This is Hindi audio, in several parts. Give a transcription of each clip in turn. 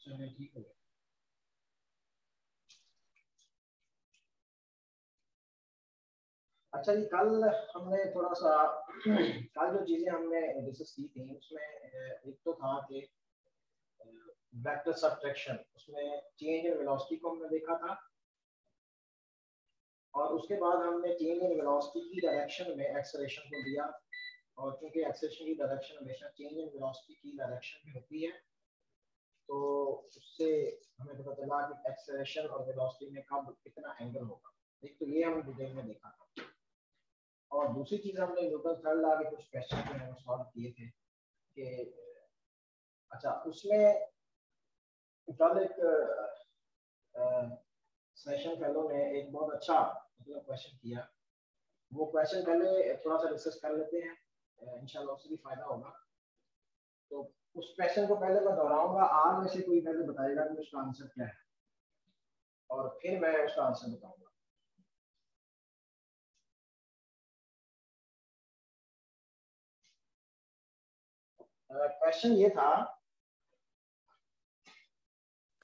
चलिए ठीक है। अच्छा जी, कल हमने थोड़ा सा कल जो चीजें हमने डिस्कस की थी उसमें एक तो था कि वेक्टर सबट्रैक्शन, उसमें चेंज इन वेलोसिटी को हमने देखा था, और उसके बाद हमने चेंज इन वेलोसिटी की डायरेक्शन में एक्सेलरेशन को दिया, और क्योंकि एक्सेलरेशन की डायरेक्शन हमेशा चेंज इन वेलोसिटी की डायरेक्शन में होती है, तो उससे हमें पता चला कि एक्सेलरेशन और वेलोसिटी में कब कितना एंगल होगा। एक तो ये हम डिटेल में देखा था, और दूसरी चीज हमने न्यूटन थर्ड लॉ के कुछ क्वेश्चन जो है सॉल्व किए थे कि अच्छा उसमें कल एक सेशन फेलो ने एक बहुत अच्छा मतलब क्वेश्चन किया। वो क्वेश्चन पहले थोड़ा सा डिस्कस कर लेते हैं, इंशाल्लाह उससे भी फायदा होगा। तो उस क्वेश्चन को पहले मैं दोहराऊंगा, आप में से कोई पहले बताएगा कि उसका आंसर क्या है, और फिर मैं उसका आंसर बताऊंगा। क्वेश्चन ये था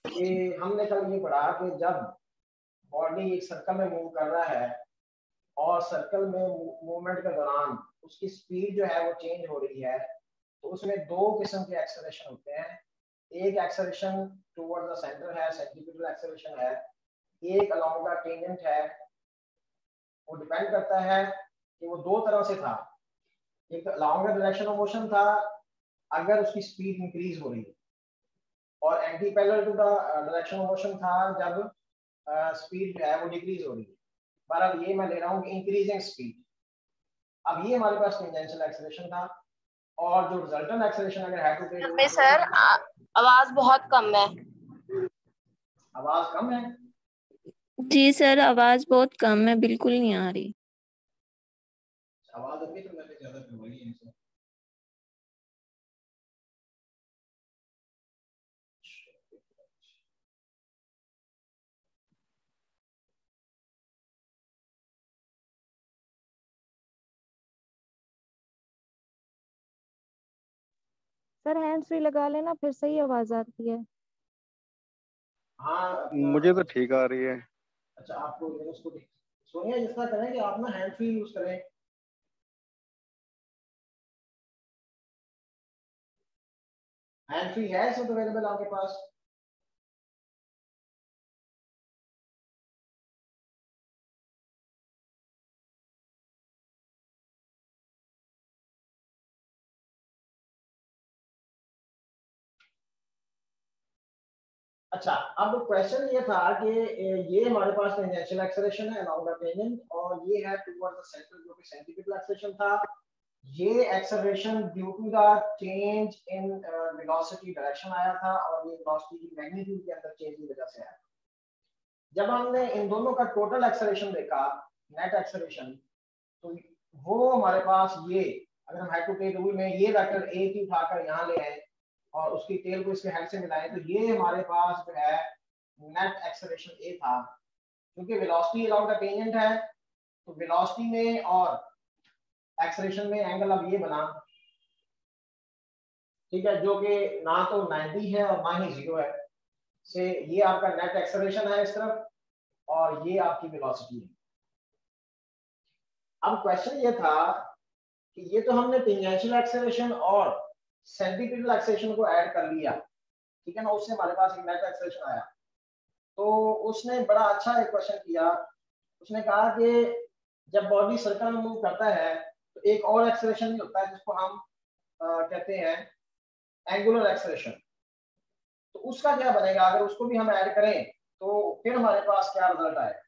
कि हमने कल ये पढ़ा कि जब बॉडी एक सर्कल में मूव कर रहा है और सर्कल में मूवमेंट के दौरान उसकी स्पीड जो है वो चेंज हो रही है, तो उसमें दो किस्म के एक्सेलरेशन होते हैं। एक एक्सेलरेशन टुवर्ड द सेंटर है, सेंट्रीपिटल एक्सेलरेशन है, एक अलोंग द टेंजेंट है। वो डिपेंड करता है कि वो दो तरह से था, एक along the direction of motion था अगर उसकी स्पीड इंक्रीज हो रही है, और anti parallel to the direction of motion था जब स्पीड जो है वो डिक्रीज हो रही है। बहरहाल ये मैं ले रहा हूँ कि इंक्रीजिंग स्पीड। अब ये हमारे पास टेंजेंशियल एक्सेलरेशन था, और जो रिजल्टेंट एक्सेलरेशन अगर है टू टेक में सर आवाज बहुत कम है। आवाज कम है? जी सर, आवाज बहुत कम है, बिल्कुल नहीं आ रही। आवाज अभी तो मैंने ज्यादा करवाई है इनसे। सर हैंड फ्री लगा लेना, फिर सही आवाज आती है। हाँ मुझे तो ठीक आ रही है। अच्छा, आपको उसको सोनिया जिस तरह करें कि आप ना हैंड फ्री यूज करें। हैंड फ्री है सब अवेलेबल आपके पास? अच्छा, अब क्वेश्चन ये था कि ये हमारे पास टेंजेंशियल एक्सेलरेशन है अलोंग द टेंजेंट, और ये है टुवर्ड द सेंटर जो कि सेंट्रीपिटल एक्सेलरेशन था। ये acceleration due to the change in velocity direction आया था, और ये वेलोसिटी की मैग्नीट्यूड के अंदर चेंज की वजह से आया। जब हमने इन दोनों का टोटल एक्सेलरेशन देखा, नेट एक्सेलरेशन, तो वो हमारे पास ये, अगर हम हेड टू टेल रूल में ये वेक्टर ए की उठाकर यहाँ ले आए और उसकी टेल को इसके हेड से मिलाएं, तो ये हमारे पास जो है नेट एक्सेलरेशन ए था। क्योंकि वेलोसिटी अलोंग द टेंजेंट है, तो वेलोसिटी में और एक्सेलरेशन में एंगल अब ये बना, ठीक है, जो कि ना तो 90 है और ना ही 0 है, से ये आपका नेट एक्सेलरेशन है इस तरफ, और ये आपकी वेलोसिटी है। अब क्वेश्चन ये था कि ये तो हमने टेंजेंशियल एक्सेलरेशन और सेंट्रीपिटल एक्सेलरेशन को ऐड कर लिया, ठीक है ना, उससे हमारे पास एक नेट एक्सेलरेशन आया। तो उसने बड़ा अच्छा एक क्वेश्चन किया। उसने कहा कि जब बॉडी सर्कल में मूव करता है तो एक और एक्सेलरेशन भी होता है जिसको हम कहते हैं एंगुलर एक्सेलरेशन। तो उसका क्या बनेगा अगर उसको भी हम ऐड करें, तो फिर हमारे पास क्या रिजल्ट आएगा?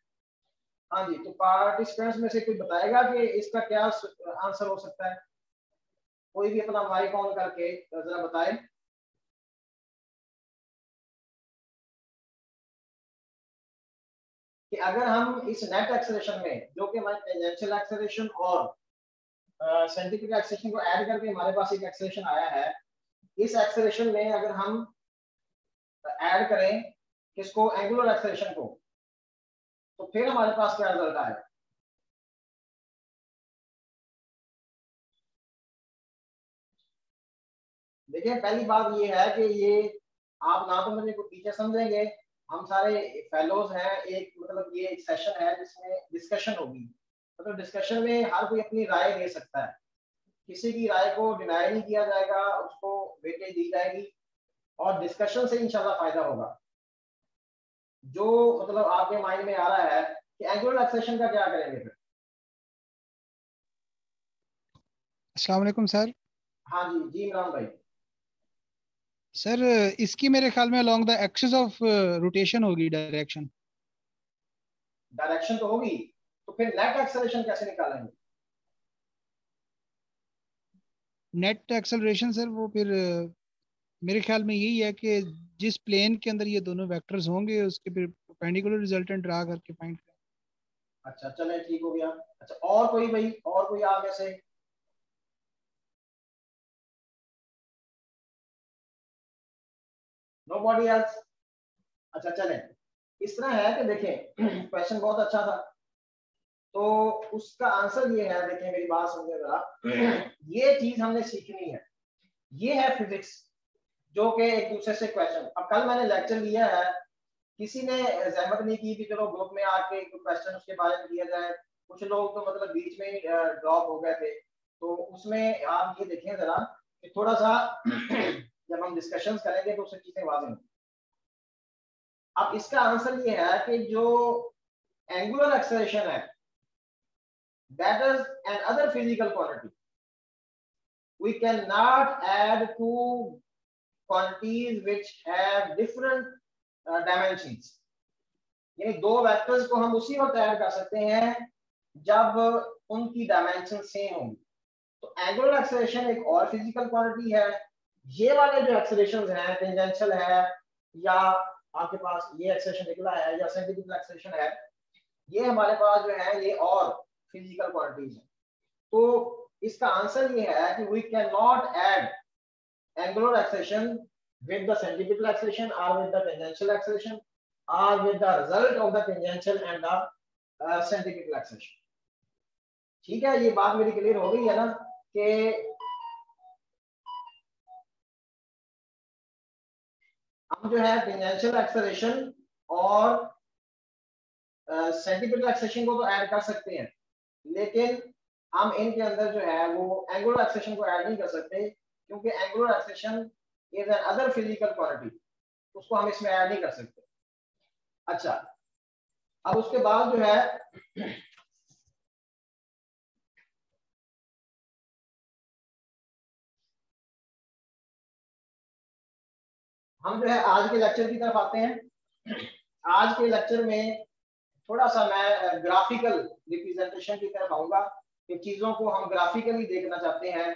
हाँ जी, तो पार्टिसिपेंट्स में से कोई बताएगा कि इसका क्या आंसर हो सकता है? कोई भी अपना माइक ऑन करके जरा बताए। कि अगर हम इस नेट एक्सेलरेशन में, जो कि हमारे टेंजेंशियल एक्सेलरेशन और सेंट्रीपिटल एक्सेलरेशन को ऐड करके हमारे पास एक एक्सेलरेशन आया है, इस एक्सेलरेशन में अगर हम ऐड करें किसको, एंगुलर एक्सेलरेशन को, तो फिर हमारे पास क्या रिजल्ट आएगा? देखिए, पहली बात ये है कि ये आप ना तो मुझे कोई टीचर समझेंगे, हम सारे फेलोज हैं, एक मतलब ये एक सेशन है जिसमें डिस्कशन होगी, मतलब डिस्कशन में हर कोई अपनी राय दे सकता है, किसी की राय को डिनाई नहीं किया जाएगा, उसको वेटेज दी जाएगी और डिस्कशन से इंशाल्लाह फायदा होगा। जो मतलब आपके माइंड में आ रहा है कि एंगुलर रिलैक्सेशन का क्या करेंगे फिर? अस्सलाम वालेकुम सर। हाँ जी जी इमरान भाई। सर इसकी मेरे ख्याल में along the axis of rotation होगी डायरेक्शन। डायरेक्शन तो होगी, तो फिर नेट एक्सेलरेशन कैसे निकालेंगे? नेट एक्सेलरेशन सर वो फिर मेरे ख्याल में यही है कि जिस प्लेन के अंदर ये दोनों वेक्टर्स होंगे उसके फिर परपेंडिकुलर रिजल्टेंट ड्रा करके फाइंड करें। अच्छा चलें ठीक हो गया। अच्छा और कोई भाई, और कोई आप में से? Nobody else? अच्छा चलें, इस तरह है कि देखें क्वेश्चन बहुत अच्छा था, तो उसका आंसर ये है, देखें मेरी बात समझे जरा, ये चीज हमने सीखनी है, ये है फिजिक्स, जो कि एक दूसरे से क्वेश्चन। अब कल मैंने लेक्चर लिया है, किसी ने जहमत नहीं की कि चलो ग्रुप में आके क्वेश्चन उसके बारे में दिया जाए, कुछ लोग तो मतलब बीच में ड्रॉप हो गए थे, तो उसमें आप ये देखें जरा कि थोड़ा सा जब हम डिस्कशंस करेंगे तो उससे चीजें वाज़ेह होंगी। अब इसका आंसर ये है कि जो एंगुलर एक्सेलरेशन है, that is an other physical quantity. We cannot add two quantities which have different dimensions. यानी दो वेक्टर्स को हम उसी वक्त ऐड कर सकते हैं जब उनकी डायमेंशन सेम होंगी। तो एंगुलर एक्सेलरेशन एक और फिजिकल क्वांटिटी है, ये वाले जो एक्सेलरेशंस हैं, टेंजेंशियल है या आपके पास ये एक्सेलरेशन निकला है या सेंटीग्रेड एक्सेलरेशन है, ये हमारे पास जो है ये और फिजिकल क्वांटिटीज है। तो इसका आंसर ये है कि we can not add angular acceleration with the centigrade acceleration और विद द टेंजेंशियल एक्सेलरेशन और with the result of the tangential and the centigrade acceleration. ठीक है, ये बात मेरी क्लियर हो गई है ना कि हम जो है टेंजेंशियल एक्सेलरेशन और सेंटीग्रेड एक्सेलरेशन को तो ऐड कर सकते हैं, लेकिन हम इनके अंदर जो है वो एंगुलर एक्सेलरेशन को ऐड नहीं कर सकते, क्योंकि angular acceleration is an other physical quantity, उसको हम इसमें ऐड नहीं कर सकते। अच्छा, अब उसके बाद जो है हम जो है आज के लेक्चर की तरफ आते हैं। आज के लेक्चर में थोड़ा सा मैं ग्राफिकल रिप्रेजेंटेशन की तरफ आऊंगा कि चीजों को हम ग्राफिकली देखना चाहते हैं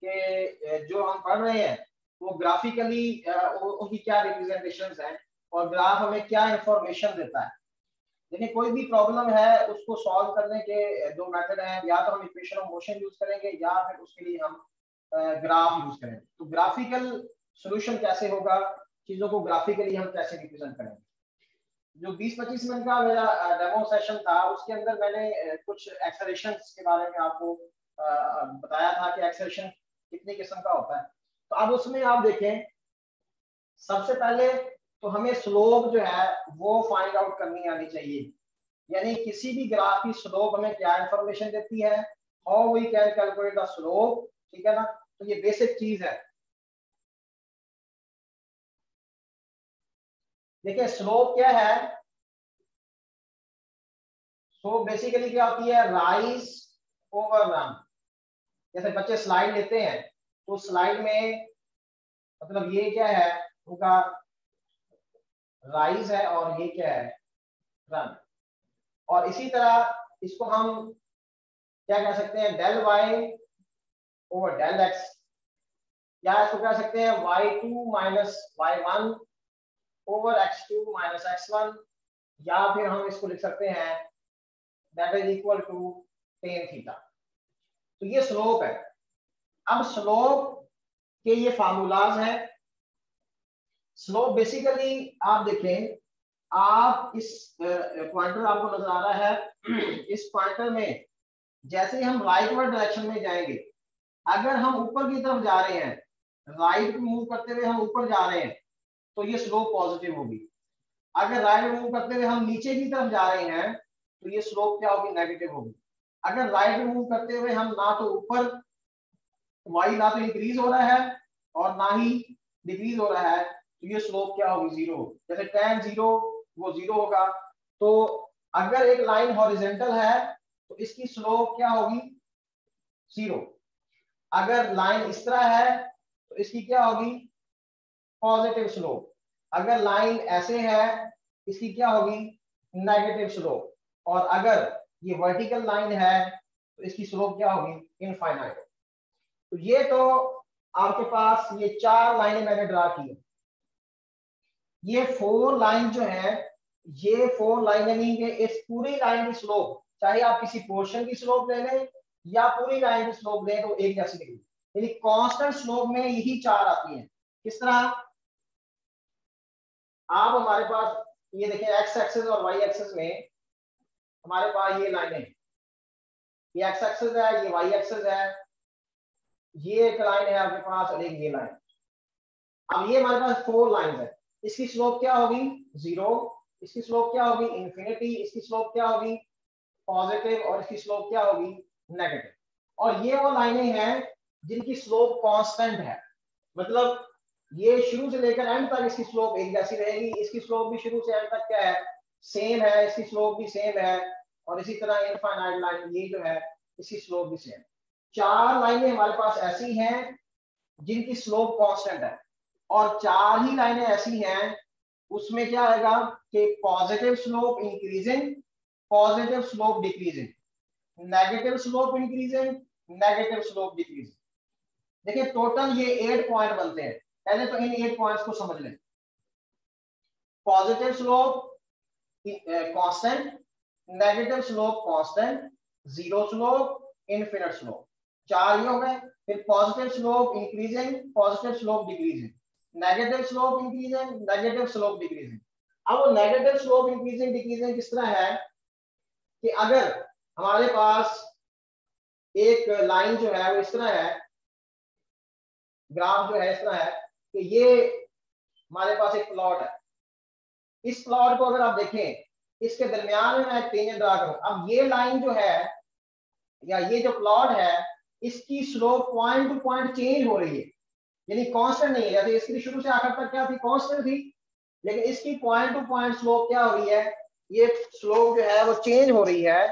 कि जो हम पढ़ रहे हैं वो ग्राफिकली उनकी क्या रिप्रेजेंटेशंस हैं और ग्राफ हमें क्या इंफॉर्मेशन देता है। देखिए कोई भी प्रॉब्लम है उसको सॉल्व करने के दो मेथड हैं, या तो हम इक्वेशन ऑफ मोशन यूज करेंगे या फिर उसके लिए हम ग्राफ यूज करेंगे। तो ग्राफिकल सॉल्यूशन कैसे होगा, चीजों को ग्राफिकली हम कैसे रिप्रेजेंट करेंगे। जो 20-25 मिनट का मेरा डेमो सेशन था उसके अंदर मैंने कुछ एक्सेलरेशंस के बारे में आपको बताया था कि एक्सेलरेशन कितने किस्म का होता है। तो अब उसमें आप देखें, सबसे पहले तो हमें स्लोप जो है वो फाइंड आउट करनी आनी चाहिए, यानी किसी भी ग्राफ की स्लोप हमें क्या इंफॉर्मेशन देती है, how we can calculate the slope. ठीक है ना, तो ये बेसिक चीज है। देखिए स्लोप क्या है, सो बेसिकली क्या होती है, राइज ओवर रन। जैसे बच्चे स्लाइड लेते हैं तो स्लाइड में मतलब ये क्या है, उनका राइज है और ये क्या है, रन। और इसी तरह इसको हम क्या कह सकते हैं, del y over del x, या इसको कह सकते हैं y2 minus y1 over x2 minus x1, या फिर हम इसको लिख सकते हैं that is equal to tan theta. तो ये स्लोप है। अब स्लोप के ये फार्मूलाज हैं। स्लोप बेसिकली आप देखें, आप इस पॉइंटर आपको नजर आ रहा है, इस पॉइंटर में जैसे ही हम राइटवर्ड डायरेक्शन में जाएंगे, अगर हम ऊपर की तरफ जा रहे हैं, राइट मूव करते हुए हम ऊपर जा रहे हैं, तो ये स्लोप पॉजिटिव होगी। अगर राइट मूव करते हुए हम नीचे की तरफ जा रहे हैं तो ये स्लोप क्या होगी, नेगेटिव होगी। अगर राइट मूव करते हुए हम ना तो ऊपर वाई ना तो इंक्रीज हो रहा है और ना ही डिक्रीज हो रहा है तो ये स्लोप क्या होगी, जीरो होगी। जैसे tan 0 वो जीरो होगा। तो अगर एक लाइन हॉरिजॉन्टल है तो इसकी स्लोप क्या होगी, जीरो। अगर लाइन इस तरह है तो इसकी क्या होगी, पॉजिटिव स्लोप। अगर लाइन ऐसे है इसकी क्या होगी, नेगेटिव स्लोप। और अगर ये वर्टिकल लाइन है तो इसकी स्लोप क्या होगी, इनफाइनाइट। तो ये तो आपके पास ये 4 लाइनें मैंने ड्रा की। ये 4 लाइन जो है, ये 4 लाइनें नहीं है, इस पूरी लाइन की स्लोप, चाहे आप किसी पोर्शन की स्लोप ले लें या पूरी लाइन की स्लोप लें, तो एक जैसी निकली। यानी कांस्टेंट स्लोप में यही 4 आती हैं। किस तरह, आप हमारे पास ये देखें, एक्स एक्सिस और वाई एक्सिस में हमारे पास ये लाइनें, ये एक्स एक्सिस है, ये वाई एक्सिस है, ये एक लाइन है आपके पास और एक ये लाइन। अब ये हमारे पास 4 लाइन है। इसकी स्लोप क्या होगी, 0। इसकी स्लोप क्या होगी, इन्फिनिटी। इसकी स्लोप क्या होगी, पॉजिटिव। और इसकी स्लोप क्या होगी, नेगेटिव। और ये वो लाइनें हैं जिनकी स्लोप कांस्टेंट है, मतलब ये शुरू से लेकर एंड तक इसकी स्लोप एक जैसी रहेगी। इसकी स्लोप भी शुरू से एंड तक क्या है, सेम है। इसकी स्लोप भी सेम है। और इसी तरह इनफाइनाइट लाइन ये जो है इसकी स्लोप भी सेम। 4 लाइनें हमारे पास ऐसी हैं जिनकी स्लोप कांस्टेंट है और 4 ही लाइनें ऐसी हैं उसमें क्या आएगा कि positive slope increasing, positive slope decreasing, negative slope increasing, negative slope decreasing. देखिए टोटल ये 8 पॉइंट बनते हैं। पहले तो इन 8 पॉइंट्स को समझ लें। Positive slope constant, negative slope constant, zero slope, infinite slope. 4 ये हो गए। फिर positive slope increasing, positive slope decreasing, negative slope increasing, negative slope decreasing. अब वो नेगेटिव स्लोप इंक्रीजिंग डिक्रीजिंग किस तरह है कि अगर हमारे पास एक लाइन जो है वो इस तरह है, ग्राफ जो है इस तरह है कि ये हमारे पास एक प्लॉट है। इस प्लॉट को अगर आप देखें, इसके दरमियान में मैं एक टेंजेंट ड्रा करूं। अब ये लाइन जो है या ये जो प्लॉट है इसकी slope point two point change हो रही है, यानी कांस्टेंट नहीं है। जैसे इसकी शुरू से आखिर तक क्या थी, कांस्टेंट थी, लेकिन इसकी पॉइंट टू पॉइंट स्लोप क्या हो रही है, ये स्लोप जो है वो चेंज हो रही है।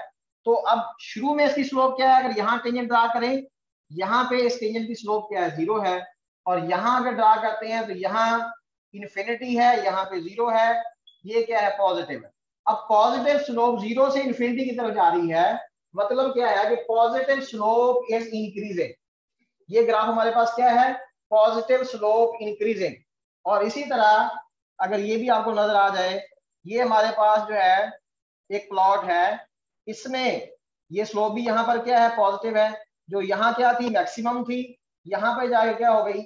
तो अब शुरू में इसकी स्लोप क्या है, अगर यहाँ टेंजेंट ड्रा करें, यहाँ पे इस टेंजेंट की स्लोप क्या है, 0 है। और यहाँ अगर ड्रा करते हैं तो यहाँ इन्फिनिटी है, यहाँ पे 0 है, ये क्या है, पॉजिटिव है। अब पॉजिटिव स्लोप 0 से इन्फिनिटी की तरफ जा रही है, मतलब क्या है कि पॉजिटिव स्लोप इज इंक्रीजिंग। ये ग्राफ हमारे पास क्या है, पॉजिटिव स्लोप इंक्रीजिंग। और इसी तरह अगर ये भी आपको नजर आ जाए, ये हमारे पास जो है एक प्लॉट है, इसमें ये स्लोप भी यहाँ पर क्या है, पॉजिटिव है। जो यहाँ क्या थी, मैक्सिमम थी, यहाँ पे जाके क्या हो गई,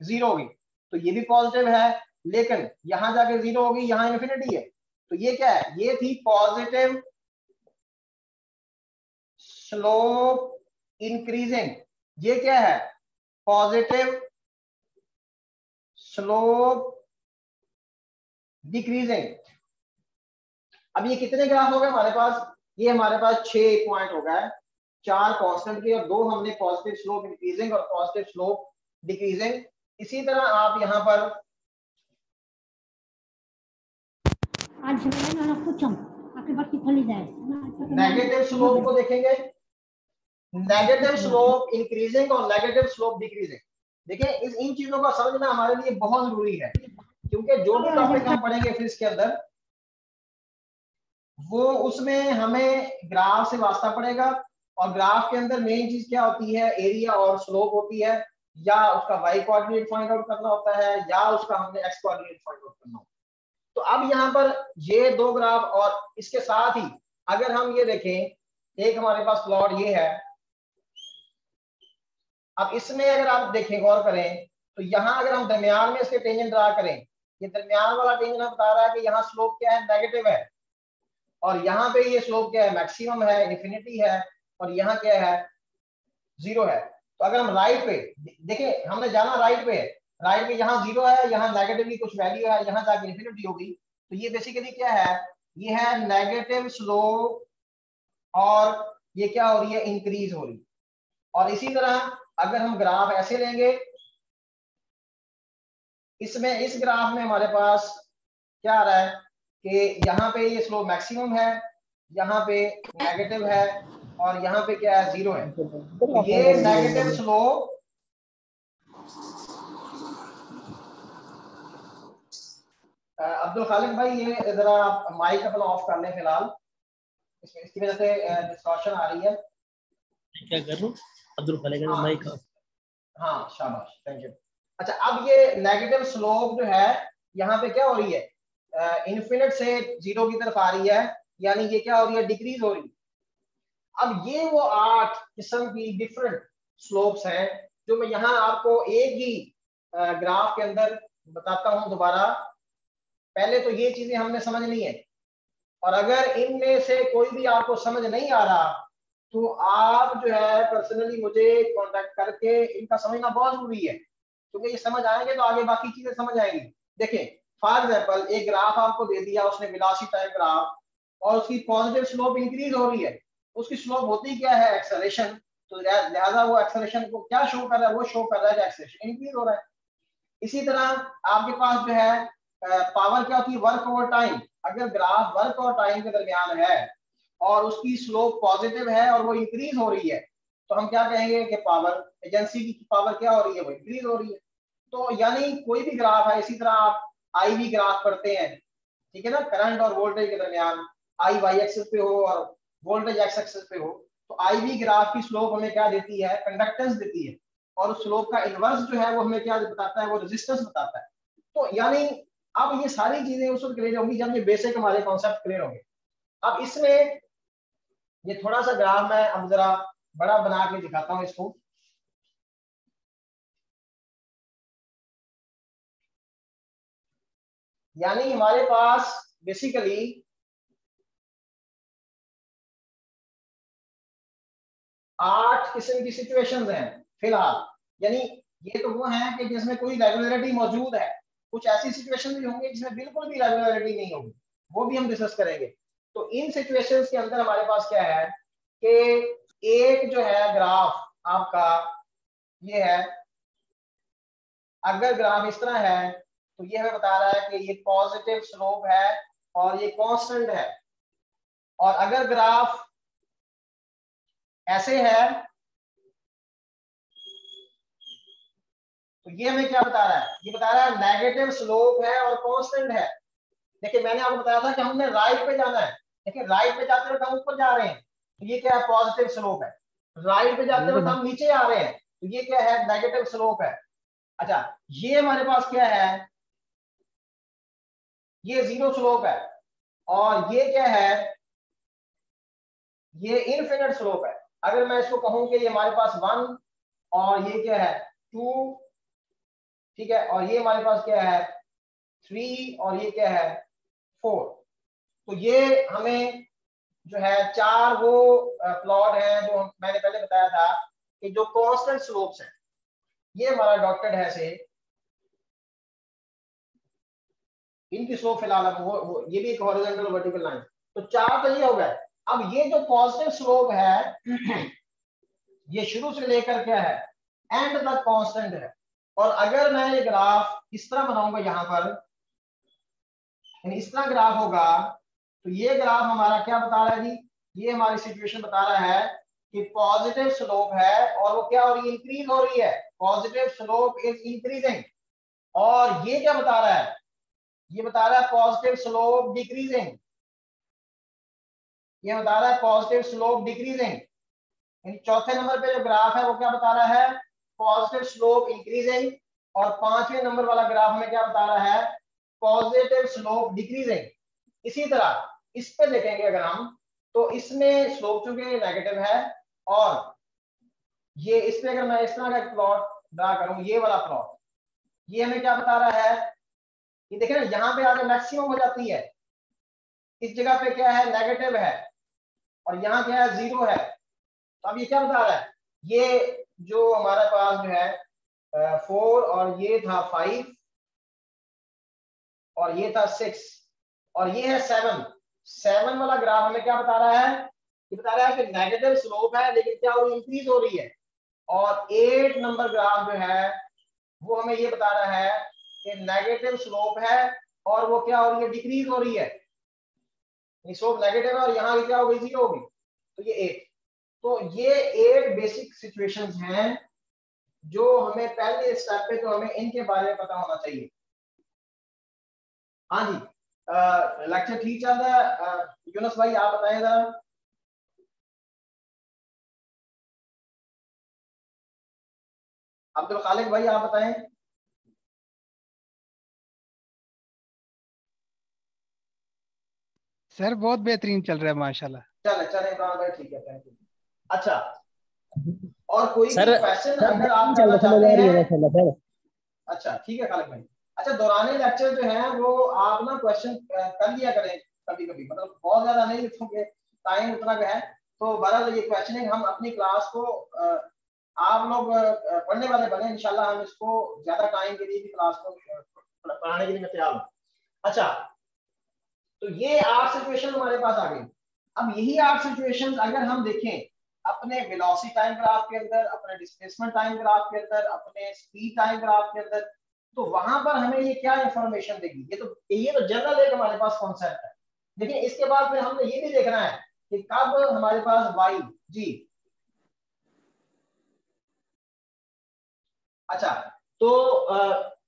0 हो गई। तो ये भी पॉजिटिव है, लेकिन यहाँ जाके 0 हो गई, यहाँ इन्फिनिटी है। तो ये क्या है, ये थी पॉजिटिव स्लोप इंक्रीजिंग। ये क्या है, पॉजिटिव स्लोप डिक्रीजिंग। अब ये कितने ग्राफ हो गए हमारे पास, ये हमारे पास 6 पॉइंट हो गए। 4 कांस्टेंट के और 2 हमने पॉजिटिव स्लोप इंक्रीजिंग और पॉजिटिव स्लोप डिक्रीजिंग। इसी तरह आप यहाँ पर नेगेटिव स्लोप को देखेंगे, नेगेटिव स्लोप इंक्रीजिंग और नेगेटिव स्लोप डिक्रीजिंग। देखिए इन चीजों का समझना हमारे लिए बहुत जरूरी है, क्योंकि जो भी टॉपिक हम पढ़ेंगे फिजिक्स के अंदर, वो उसमें हमें ग्राफ से वास्ता पड़ेगा। और ग्राफ के अंदर मेन चीज क्या होती है, एरिया और स्लोप होती है, या उसका वाई कोऑर्डिनेट फाइंड आउट करना होता है, या उसका हमने एक्स कोऑर्डिनेट फाइंड आउट करना होता है। तो अब यहाँ पर ये 2 ग्राफ, और इसके साथ ही अगर हम ये देखें, एक हमारे पास प्लॉट ये है। अब इसमें अगर आप देखें, गौर करें, तो यहाँ अगर हम दरमियान में इसके टेंजेंट ड्रा करें, ये दरमियान वाला टेंजेंट बता रहा है कि यहाँ स्लोप क्या है, नेगेटिव है। और यहाँ पे ये स्लोप क्या है, मैक्सिमम है, इन्फिनिटी है। और यहाँ क्या है, 0 है। तो अगर हम राइट पे देखें, हमने जाना राइट पे है, राइट में यहाँ 0 है, यहाँ नेगेटिव की कुछ वैल्यू है, यहाँ जाके इन्फिनिटी होगी। तो ये बेसिकली क्या है, ये है नेगेटिव स्लोप और ये क्या हो रही है, इंक्रीज हो रही। और इसी तरह अगर हम ग्राफ ऐसे लेंगे, इसमें इस ग्राफ में हमारे पास क्या आ रहा है कि यहाँ पे ये स्लोप मैक्सिमम है, यहाँ पे नेगेटिव है और यहाँ पे क्या है, 0 है। तो ये नेगेटिव स्लोप अब्दुल खालिक भाई ये जरा आप माइक अपना ऑफ कर लें फिलहाल, इसकी वजह से डिस्टॉर्शन आ रही है। क्या कर रहा हूँ अब्दुल खालिक का माइक ऑफ। हाँ शाबाश, थैंक यू। अच्छा, अब ये नेगेटिव स्लोप जो है यहाँ पे क्या हो रही है, इन्फिनिट से 0 की तरफ आ रही है, यानी ये क्या हो रही है, डिक्रीज हो रही है। अब ये वो 8 किस्म की डिफरेंट स्लोप्स हैं जो मैं यहाँ आपको एक ही ग्राफ के अंदर बताता हूँ दोबारा। पहले तो ये चीजें हमने समझनी है, और अगर इनमें से कोई भी आपको समझ नहीं आ रहा तो आप जो है पर्सनली मुझे कांटेक्ट करके इनका समझना बहुत जरूरी है, क्योंकि ये समझ आएंगे तो आगे बाकी चीजें समझ आएंगी। देखें फॉर एग्जांपल एक ग्राफ आपको दे दिया उसने, वेलोसिटी टाइम ग्राफ, और उसकी पॉजिटिव स्लोप इंक्रीज हो रही है। उसकी स्लोप होती क्या है, एक्सेलरेशन। तो लिहाजा वो एक्सेलरेशन को क्या शो कर रहा है, वो शो कर रहा है कि एक्सेलरेशन इंक्रीज हो रहा है। इसी तरह आपके पास जो है पावर क्या होती है, वर्क ओवर टाइम। अगर ग्राफ वर्क और टाइम के दरमियान है और उसकी स्लोप पॉजिटिव है और वो इंक्रीज हो रही है, तो हम क्या कहेंगे कि पावर एजेंसी की पावर क्या हो रही है, वो इंक्रीज हो रही है। तो यानी कोई भी ग्राफ है, इसी तरह आप IV ग्राफ करते हैं, ठीक है ना, करंट और वोल्टेज के दरमियान, I Y एक्सिस पे हो और वोल्टेज X एक्सिस पे हो, तो IV ग्राफ की स्लोप हमें क्या देती है, कंडक्टेंस देती है, और उस स्लोप का इनवर्स जो है वो हमें क्या बताता है, वो रेजिस्टेंस बताता है। तो यानी अब ये सारी चीजें उस वक्त क्लियर होंगी जब ये बेसिक हमारे कॉन्सेप्ट क्लियर होंगे। अब इसमें ये थोड़ा सा ग्राफ मैं अब जरा बड़ा बना के दिखाता हूं इसको। यानी हमारे पास बेसिकली 8 किस्म की सिचुएशंस हैं फिलहाल। यानी ये तो वो हैं कि जिसमें कोई रेगुलरिटी मौजूद है, कुछ ऐसी सिचुएशन भी होंगी जिसमें बिल्कुल भी रेगुलरिटी नहीं होगी, वो भी हम डिस्कस करेंगे। तो इन सिचुएशंस के अंदर हमारे पास क्या है कि एक जो है ग्राफ आपका ये है, अगर ग्राफ इस तरह है तो ये हमें बता रहा है कि ये पॉजिटिव स्लोप है और ये कांस्टेंट है। और अगर ग्राफ ऐसे है तो ये हमें क्या बता रहा है, ये बता रहा है नेगेटिव स्लोप है और कांस्टेंट है। देखिए मैंने आपको बताया था कि हमने राइट पे जाना है। देखिए राइट पे जाते वक्त हम ऊपर जा रहे हैं तो ये क्या है, पॉजिटिव स्लोप है। राइट पे जाते वक्त हम नीचे आ रहे हैं तो ये क्या है, नेगेटिव स्लोप है। अच्छा, ये हमारे पास क्या है, ये 0 स्लोप है, और ये क्या है, ये इनफिनिट स्लोप है। अगर मैं इसको कहूं कि ये हमारे पास 1 और ये क्या है 2, ठीक है, और ये हमारे पास क्या है 3 और ये क्या है 4। तो ये हमें जो है 4 वो प्लॉट है जो मैंने पहले बताया था कि जो कांस्टेंट स्लोप्स हैं। ये हमारा डॉटेड है से इनकी स्लोप फिलहाल वो ये भी एक हॉरिजॉन्टल वर्टिकल लाइन। तो 4 तो ये हो गए। अब ये जो पॉजिटिव स्लोप है ये शुरू से लेकर क्या है, एंड तक कांस्टेंट है। और अगर मैं ये ग्राफ इस तरह बनाऊंगा, यहाँ पर इस तरह ग्राफ होगा, तो ये ग्राफ हमारा क्या बता रहा है जी, ये हमारी सिचुएशन बता रहा है कि पॉजिटिव स्लोप है और वो क्या हो रही है, इंक्रीज हो रही है। Positive slope is increasing. और ये क्या बता रहा है, ये बता रहा है पॉजिटिव स्लोप डिक्रीजिंग। ये बता रहा है पॉजिटिव स्लोप डिक्रीजिंग। चौथे नंबर पे जो ग्राफ है वो क्या बता रहा है, पॉजिटिव स्लोप इंक्रीजिंग। और 5वें नंबर वाला ग्राफ में क्या बता रहा है, पॉजिटिव स्लोप डिक्रीजिंग। इसी तरह इस पे देखेंगे अगर हम, तो इसमें स्लोप चूंकि नेगेटिव है, और ये इस पे अगर मैं इस तरह का प्लॉट ड्रा करूं, ये वाला प्लॉट, ये हमें क्या बता रहा है, ये देखें ना यहाँ पे आगे मैक्सिमम हो जाती है, इस जगह पे क्या है नेगेटिव है, और यहाँ क्या है 0 है। तो अब ये क्या बता रहा है, ये जो हमारे पास जो है 4 और ये था 5 और ये था 6 और ये है 7 वाला ग्राफ हमें क्या बता रहा है? ये बता रहा है कि नेगेटिव स्लोप है लेकिन क्या हो रही है, इंक्रीज हो रही है। और 8 नंबर ग्राफ जो है वो हमें ये बता रहा है कि नेगेटिव स्लोप है और वो क्या हो रही है, डिक्रीज हो रही है। स्लोप नेगेटिव है और यहाँ क्या हो गई, 0 होगी। तो ये 8, तो ये 8 बेसिक सिचुएशंस हैं जो हमें पहले स्टेप पे तो हमें इनके बारे में पता होना चाहिए। हाँ जी, लेक्चर ठीक चल रहा है। यूनुस भाई आप बताएं जरा। अब्दुल खालिक भाई आप बताएं। सर बहुत बेहतरीन चल रहा है माशाल्लाह। चले इमरान भाई, ठीक है, थैंक यू। अच्छा, और कोई सर भी क्वेश्चन अगर आप करना चाहते हैं? अच्छा ठीक है खालिद भाई। अच्छा, दौरान लेक्चर जो है वो आप ना क्वेश्चन कर लिया करें कभी कभी, मतलब बहुत ज्यादा नहीं लिखोगे, टाइम उतना का है। तो बहरहाल ये क्वेश्चनिंग हम अपनी क्लास को आप लोग पढ़ने वाले बने, इंशाल्लाह हम इसको ज्यादा टाइम के लिए भी क्लास को पढ़ाने के लिए मैं तैयार हूँ। अच्छा, तो ये 8 सिचुएशन हमारे पास आ गई। अब यही 8 सिचुएशन अगर हम देखें अपने वेलोसिटी टाइम ग्राफ के अंदर, अपने डिस्प्लेसमेंट टाइम ग्राफ के अंदर, अपने स्पीड टाइम ग्राफ के अंदर, तो वहां पर हमें ये क्या इंफॉर्मेशन देगी? ये तो जनरल एक हमारे पास कॉन्सेप्ट है, लेकिन इसके बाद फिर हमने ये भी देखना है कि कब हमारे पास वाई जी। अच्छा, तो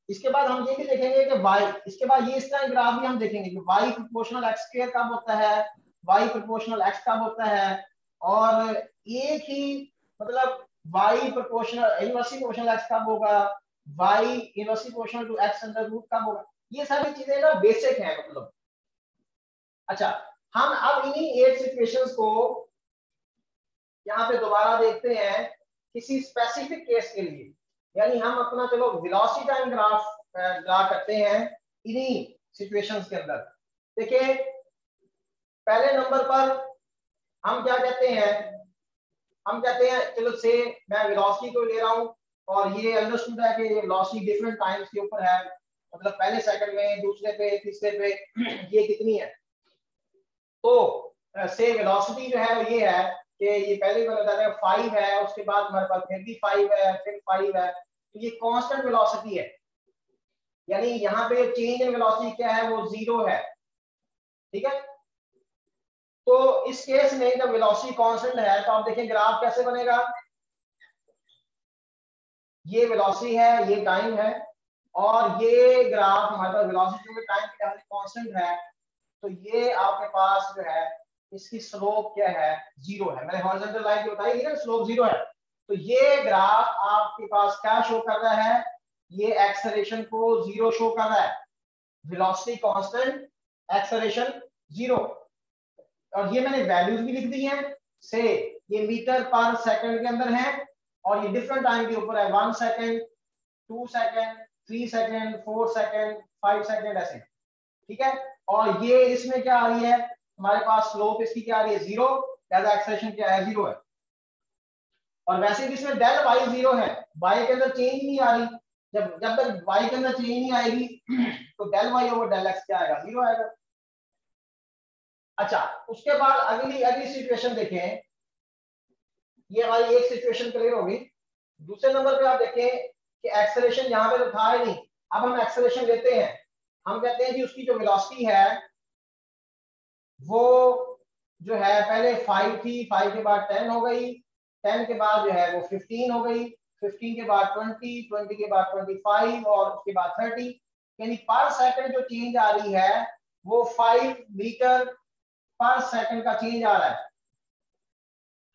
इसके बाद हम ये भी देखेंगे कि वाई, इसके बाद ये इस तरह ग्राफ भी हम देखेंगे कि वाई प्रोपोर्शनल एक्स स्क्वायर कब होता है, वाई प्रोपोर्शनल एक्स कब होता है, और एक ही मतलब y proportional inversely proportional x कब होगा, y inversely proportional to x under root कब होगा। ये सारी चीजें ना बेसिक है मतलब। अच्छा, हम अब इन्हीं 8 सिचुएशंस को यहाँ पे दोबारा देखते हैं किसी स्पेसिफिक केस के लिए। यानी हम अपना चलो वेलोसिटी टाइम ग्राफ ड्रा करते हैं इन्हीं सिचुएशंस के अंदर। देखिए पहले नंबर पर हम क्या कहते हैं, हम कहते हैं चलो से मैं वेलोसिटी को ले रहा हूं और ये अंडरस्टूड है कि ये वेलोसिटी डिफरेंट टाइम्स के ऊपर है, मतलब पहले सेकंड में, दूसरे पे, तीसरे पे ये कितनी है। तो से वेलोसिटी जो है वो ये है कि ये पहले मैंने बताया 5 है, उसके बाद हमारे पास फिर भी 5 है, फिर 5 है, तो ये कांस्टेंट वेलोसिटी है। यानी यहाँ पे चेंज इन वेलोसिटी क्या है, वो 0 है। ठीक है, तो इस केस में जब वेलोसिटी कांस्टेंट है तो आप देखें ग्राफ कैसे बनेगा। ये वेलोसिटी है, ये टाइम है, और ये ग्राफ हमारे पास वेलोसिटी में टाइम के कांस्टेंट है, तो ये आपके पास जो है इसकी स्लोप क्या है, 0 है। मैंने हॉरिजॉन्टल लाइन जो बताई ना, स्लोप 0 है। तो ये ग्राफ आपके पास क्या शो कर रहा है, ये एक्सेलरेशन को 0 शो कर रहा है, वेलोसिटी कांस्टेंट, एक्सेलरेशन 0। और ये मैंने वैल्यूज भी लिख दी हैं, से ये मीटर पर सेकंड के अंदर है और ये डिफरेंट टाइम के ऊपर है, 1 second, 2 second, 3 second, 4 second, 5 second, ऐसे। ठीक है, और ये इसमें क्या आ रही है हमारे पास, स्लोप इसकी क्या आ रही है, 0, ज्यादा एक्सेलरेशन क्या है, 0 है। और वैसे भी इसमें डेल वाई 0 है, वाई के अंदर चेंज नहीं आ रही। जब तक वाई के अंदर चेंज नहीं आएगी तो del y over del x क्या आएगा, 0 आएगा। अच्छा, उसके बाद अगली सिचुएशन देखें, ये हमारी एक सिचुएशन क्लियर होगी। दूसरे नंबर पे आप देखें कि एक्सेलरेशन यहाँ पे तो था ही नहीं, अब हम एक्सेलरेशन लेते हैं, हम कहते हैं कि उसकी जो वेलोसिटी है वो जो है पहले 5 थी, 5 के बाद 10 हो गई, 10 के बाद जो है वो 15 हो गई, 15 के बाद 20, 20 के बाद 25 और उसके बाद 30। यानी पर सेकंड जो चेंज आ रही है वो 5 मीटर पर सेकंड का चेंज आ रहा है।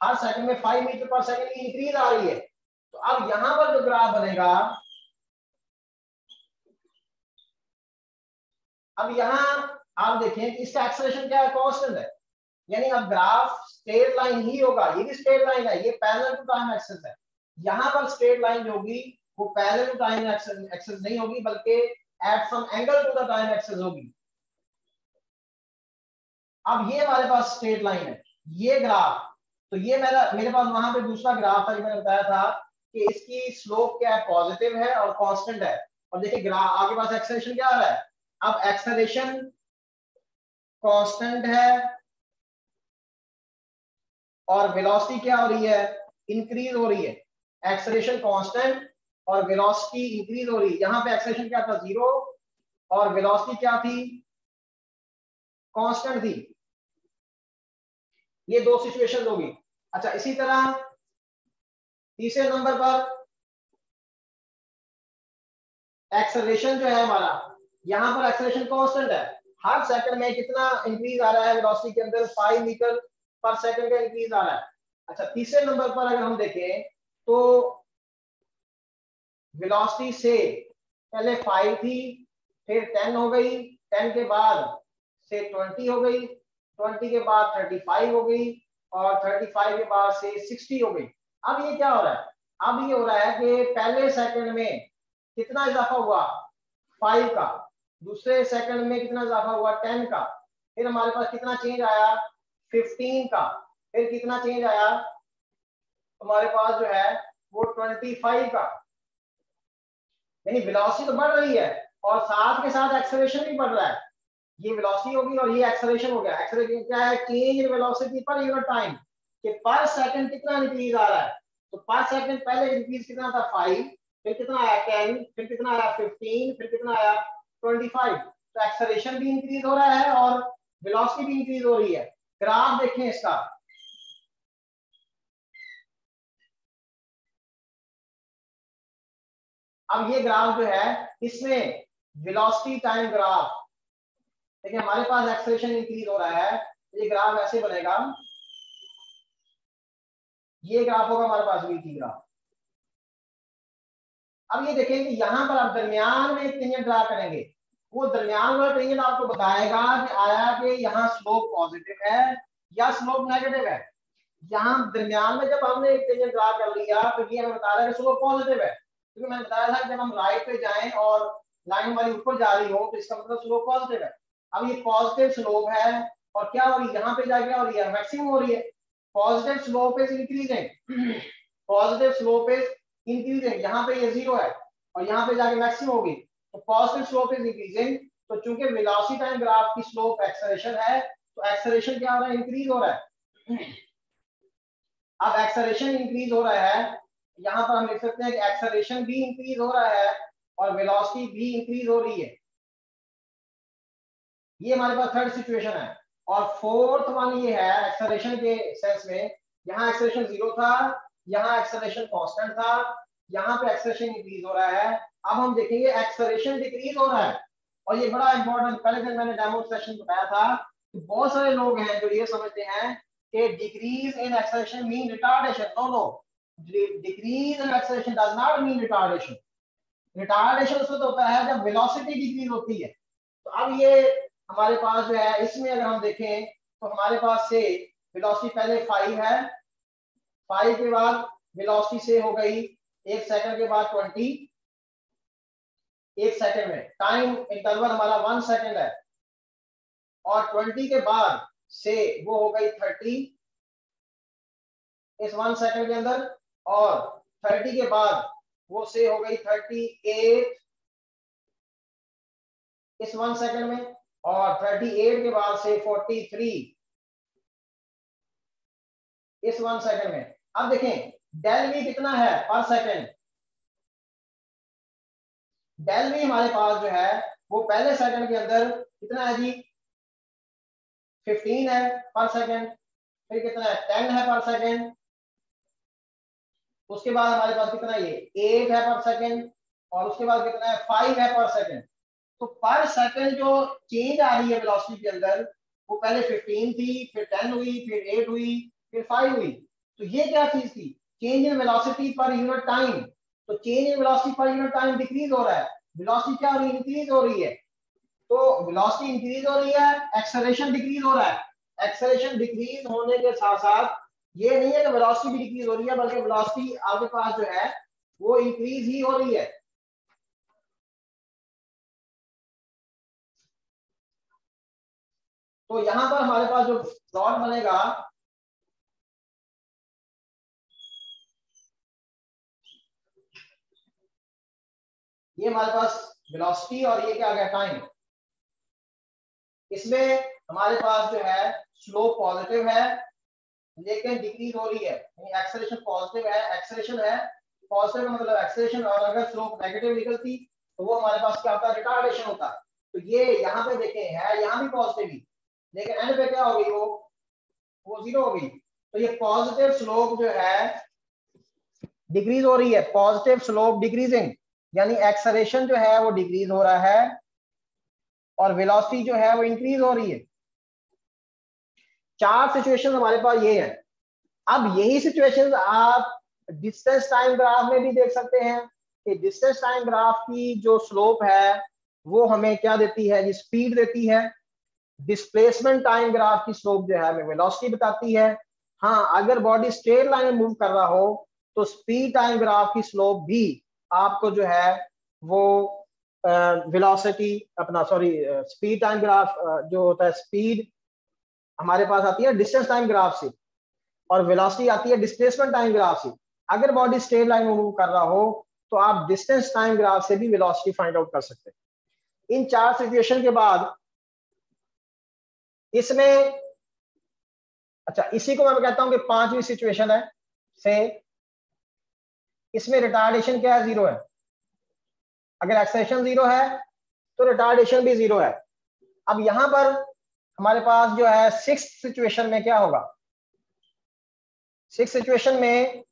हर सेकंड में 5 मीटर पर सेकंड की इंक्रीज आ रही है। तो अब यहां पर जो ग्राफ बनेगा, अब यहां आप देखें इसका एक्सेलरेशन क्या है, कांस्टेंट है। यानी अब ग्राफ स्ट्रेट लाइन ही होगा, ये भी स्ट्रेट लाइन है, ये पैरेलल टू टाइम एक्सिस है। यहां पर स्ट्रेट लाइन जो होगी वो पैरेलल टू टाइम एक्सिस नहीं होगी, बल्कि at some angle to the time axis होगी। अब ये हमारे पास स्ट्रेट लाइन है, ये ग्राफ, तो ये मेरे पास वहां पे दूसरा ग्राफ था जो मैंने बताया था कि इसकी स्लोप क्या है, पॉजिटिव है और कांस्टेंट है। और देखिए आगे पास एक्सेलरेशन क्या आ रहा है, अब एक्सेलरेशन कांस्टेंट है और वेलोसिटी क्या हो रही है, इंक्रीज हो रही है। एक्सेलरेशन कांस्टेंट और वेलोसिटी इंक्रीज हो रही है। यहाँ पे एक्सेलरेशन क्या था, 0, और वेलोसिटी क्या थी, कांस्टेंट थी। ये दो सिचुएशन होगी। अच्छा, इसी तरह तीसरे नंबर पर एक्सेलरेशन जो है हमारा, यहाँ पर एक्सेलरेशन कांस्टेंट है, हर सेकंड में कितना इंक्रीज आ रहा है वेलोसिटी के अंदर, 5 मीटर पर सेकंड का इंक्रीज आ रहा है। अच्छा, तीसरे नंबर पर अगर हम देखें तो वेलोसिटी से पहले 5 थी, फिर 10 हो गई, 10 के बाद से 20 हो गई, 20 के बाद 35 हो गई, और 35 के बाद से 60 हो गई। अब ये क्या हो रहा है, अब ये हो रहा है कि पहले सेकंड में कितना इजाफा हुआ, 5 का, दूसरे सेकंड में कितना इजाफा हुआ, 10 का, फिर हमारे पास कितना चेंज आया, 15 का, फिर कितना चेंज आया हमारे पास जो है वो 25 का। यानी वेलोसिटी तो बढ़ रही है और साथ के साथ एक्सेलरेशन भी बढ़ रहा है। ये वेलोसिटी होगी और ये एक्सेलरेशन हो गया। एक्सेलरेशन क्या है, change in velocity per unit time, कि पर सेकंड कितना इंक्रीज आ रहा है। तो पर सेकंड पहले इंक्रीज कितना था, 5, फिर कितना आया 10, फिर कितना आया 15, फिर कितना आया 25। तो एक्सेलरेशन भी इंक्रीज हो रहा है और वेलोसिटी भी इंक्रीज हो रही है। ग्राफ देखें इसका, अब ये ग्राफ जो है इसमें वेलोसिटी टाइम ग्राफ, देखिए हमारे पास एक्सेलरेशन इंक्रीज हो रहा है, ये ग्राफ ऐसे बनेगा, ये ग्राफ होगा हमारे पास वीटी ग्राफ। अब ये देखेंगे यहां पर आप दरमियान में एक टेंजेंट ड्रा करेंगे, वो दरमियान वाला टेंजेंट आपको बताएगा कि आया कि यहाँ स्लोप पॉजिटिव है या स्लोप नेगेटिव है। यहाँ दरमियान में जब हमने एक टेंजेंट ड्रा कर लिया तो ये हमें बता रहा है कि स्लोप पॉजिटिव है, क्योंकि मैंने बताया था जब हम राइट पे जाएं और लाइन हमारी ऊपर जा रही हो तो इसका मतलब स्लोप पॉजिटिव है। अब ये पॉजिटिव स्लोप है और क्या हो रही है, यहाँ पे जाके क्या हो रही है, मैक्सिमम हो रही है। Positive slope is increasing, positive slope is increasing, यहाँ पे ये 0 है और यहाँ पे जाके मैक्सिमम होगी, तो पॉजिटिव स्लोप इज इंक्रीजिंग। तो चूंकि वेलोसिटी टाइम ग्राफ की स्लोप एक्सेलरेशन है तो एक्सेलरेशन क्या हो रहा है, इंक्रीज हो रहा है। अब एक्सेलरेशन इंक्रीज हो रहा है, यहाँ पर हम लिख सकते हैं कि एक्सेलरेशन भी इंक्रीज हो रहा है और वेलोसिटी भी इंक्रीज हो रही है। ये हमारे पास थर्ड सिचुएशन है। और फोर्थ वन ये है एक्सेलरेशन के सेंस में, यहाँ एक्सेलरेशन 0 था, यहाँ एक्सेलरेशन कांस्टेंट था, यहाँ पे एक्सेलरेशन इंक्रीज हो रहा है। अब हम देखेंगे एक्सेलरेशन डिक्रीज हो रहा है, और ये बड़ा इंपॉर्टेंट, पहले दिन मैंने डेमो सेशन बताया था कि बहुत सारे लोग हैं जो ये समझते हैं कि decrease in acceleration mean retardation. No, decrease in acceleration does not mean retardation. Retardation उसमें तो होता है जब वेलोसिटी डिक्रीज होती है। तो अब ये हमारे पास जो है इसमें अगर हम देखें तो हमारे पास से वेलोसिटी पहले 5 है, 5 के बाद वेलोसिटी से हो गई 1 सेकंड के बाद 20, 1 सेकंड में टाइम इंटरवल हमारा 1 सेकंड है, और 20 के बाद से वो हो गई 30 इस 1 सेकंड के अंदर, और 30 के बाद वो से हो गई 38 इस 1 सेकंड में, और 38 के बाद से 43 इस 1 सेकंड में। अब देखें डेल वी कितना है पर सेकंड, डेल वी हमारे पास जो है वो पहले सेकंड के अंदर कितना है जी, 15 है पर सेकंड, फिर कितना है 10 है पर सेकंड, उसके बाद हमारे पास कितना ये 8 है पर सेकंड, और उसके बाद कितना है 5 है पर सेकंड। तो पर सेकंड जो चेंज आ रही है वेलोसिटी के अंदर वो पहले 15 थी, फिर 10 हुई, फिर 8 हुई, फिर 5 हुई। तो ये क्या चीज थी, change in velocity per unit time. तो change in velocity per unit time decrease हो रहा है, वेलोसिटी क्या हो रही है, इंक्रीज हो रही है। तो वेलोसिटी इंक्रीज हो रही है, एक्सेलरेशन डिक्रीज हो रहा है। एक्सेलरेशन डिक्रीज होने के साथ साथ ये नहीं है कि वेलोसिटी भी डिक्रीज हो रही है, बल्कि वेलोसिटी आपके पास जो है वो इंक्रीज ही हो रही है। तो यहां पर हमारे पास जो प्लॉट बनेगा ये हमारे पास वेलोसिटी और ये क्या आ गया टाइम। इसमें हमारे पास जो है स्लोप पॉजिटिव है लेकिन डिक्रीज हो रही है, यानी एक्सेलरेशन पॉजिटिव है, एक्सेलरेशन है पॉजिटिव का मतलब एक्सेलरेशन, और अगर स्लोप नेगेटिव निकलती तो वो हमारे पास क्या होता है, रिटार्डेशन होता है। तो ये यहाँ पे देखें है यहाँ भी पॉजिटिव ही, लेकिन एंड पे क्या हो गई, वो जीरो हो गई। तो ये पॉजिटिव स्लोप जो है डिक्रीज हो रही है, पॉजिटिव स्लोप डिक्रीजिंग, यानी एक्सेलरेशन जो है वो डिक्रीज हो रहा है और वेलोसिटी जो है वो इंक्रीज हो रही है। चार सिचुएशन हमारे पास ये है। अब यही सिचुएशन आप डिस्टेंस टाइम ग्राफ में भी देख सकते हैं कि डिस्टेंस टाइम ग्राफ की जो स्लोप है वो हमें क्या देती है, स्पीड देती है। डिस्प्लेसमेंट टाइम ग्राफ की स्लोप जो है हमें वेलोसिटी बताती है। हाँ, अगर बॉडी स्ट्रेट लाइन में मूव कर रहा हो तो स्पीड टाइम ग्राफ की स्लोप भी आपको जो है वो वेलोसिटी अपना स्पीड टाइम ग्राफ जो होता है, स्पीड हमारे पास आती है डिस्टेंस टाइम ग्राफ से और वेलोसिटी आती है डिस्प्लेसमेंट टाइम ग्राफ से। अगर बॉडी स्ट्रेट लाइन में मूव कर रहा हो तो आप डिस्टेंस टाइम ग्राफ से भी वेलोसिटी फाइंड आउट कर सकते हैं। इन चार सिचुएशन के बाद इसमें, अच्छा इसी को मैं कहता हूं कि पांचवी सिचुएशन है से इसमें रिटार्डेशन क्या है, जीरो है। अगर एक्सेलरेशन जीरो है तो रिटार्डेशन भी जीरो है। अब यहां पर हमारे पास जो है सिक्स्थ सिचुएशन में क्या होगा, सिक्स्थ सिचुएशन में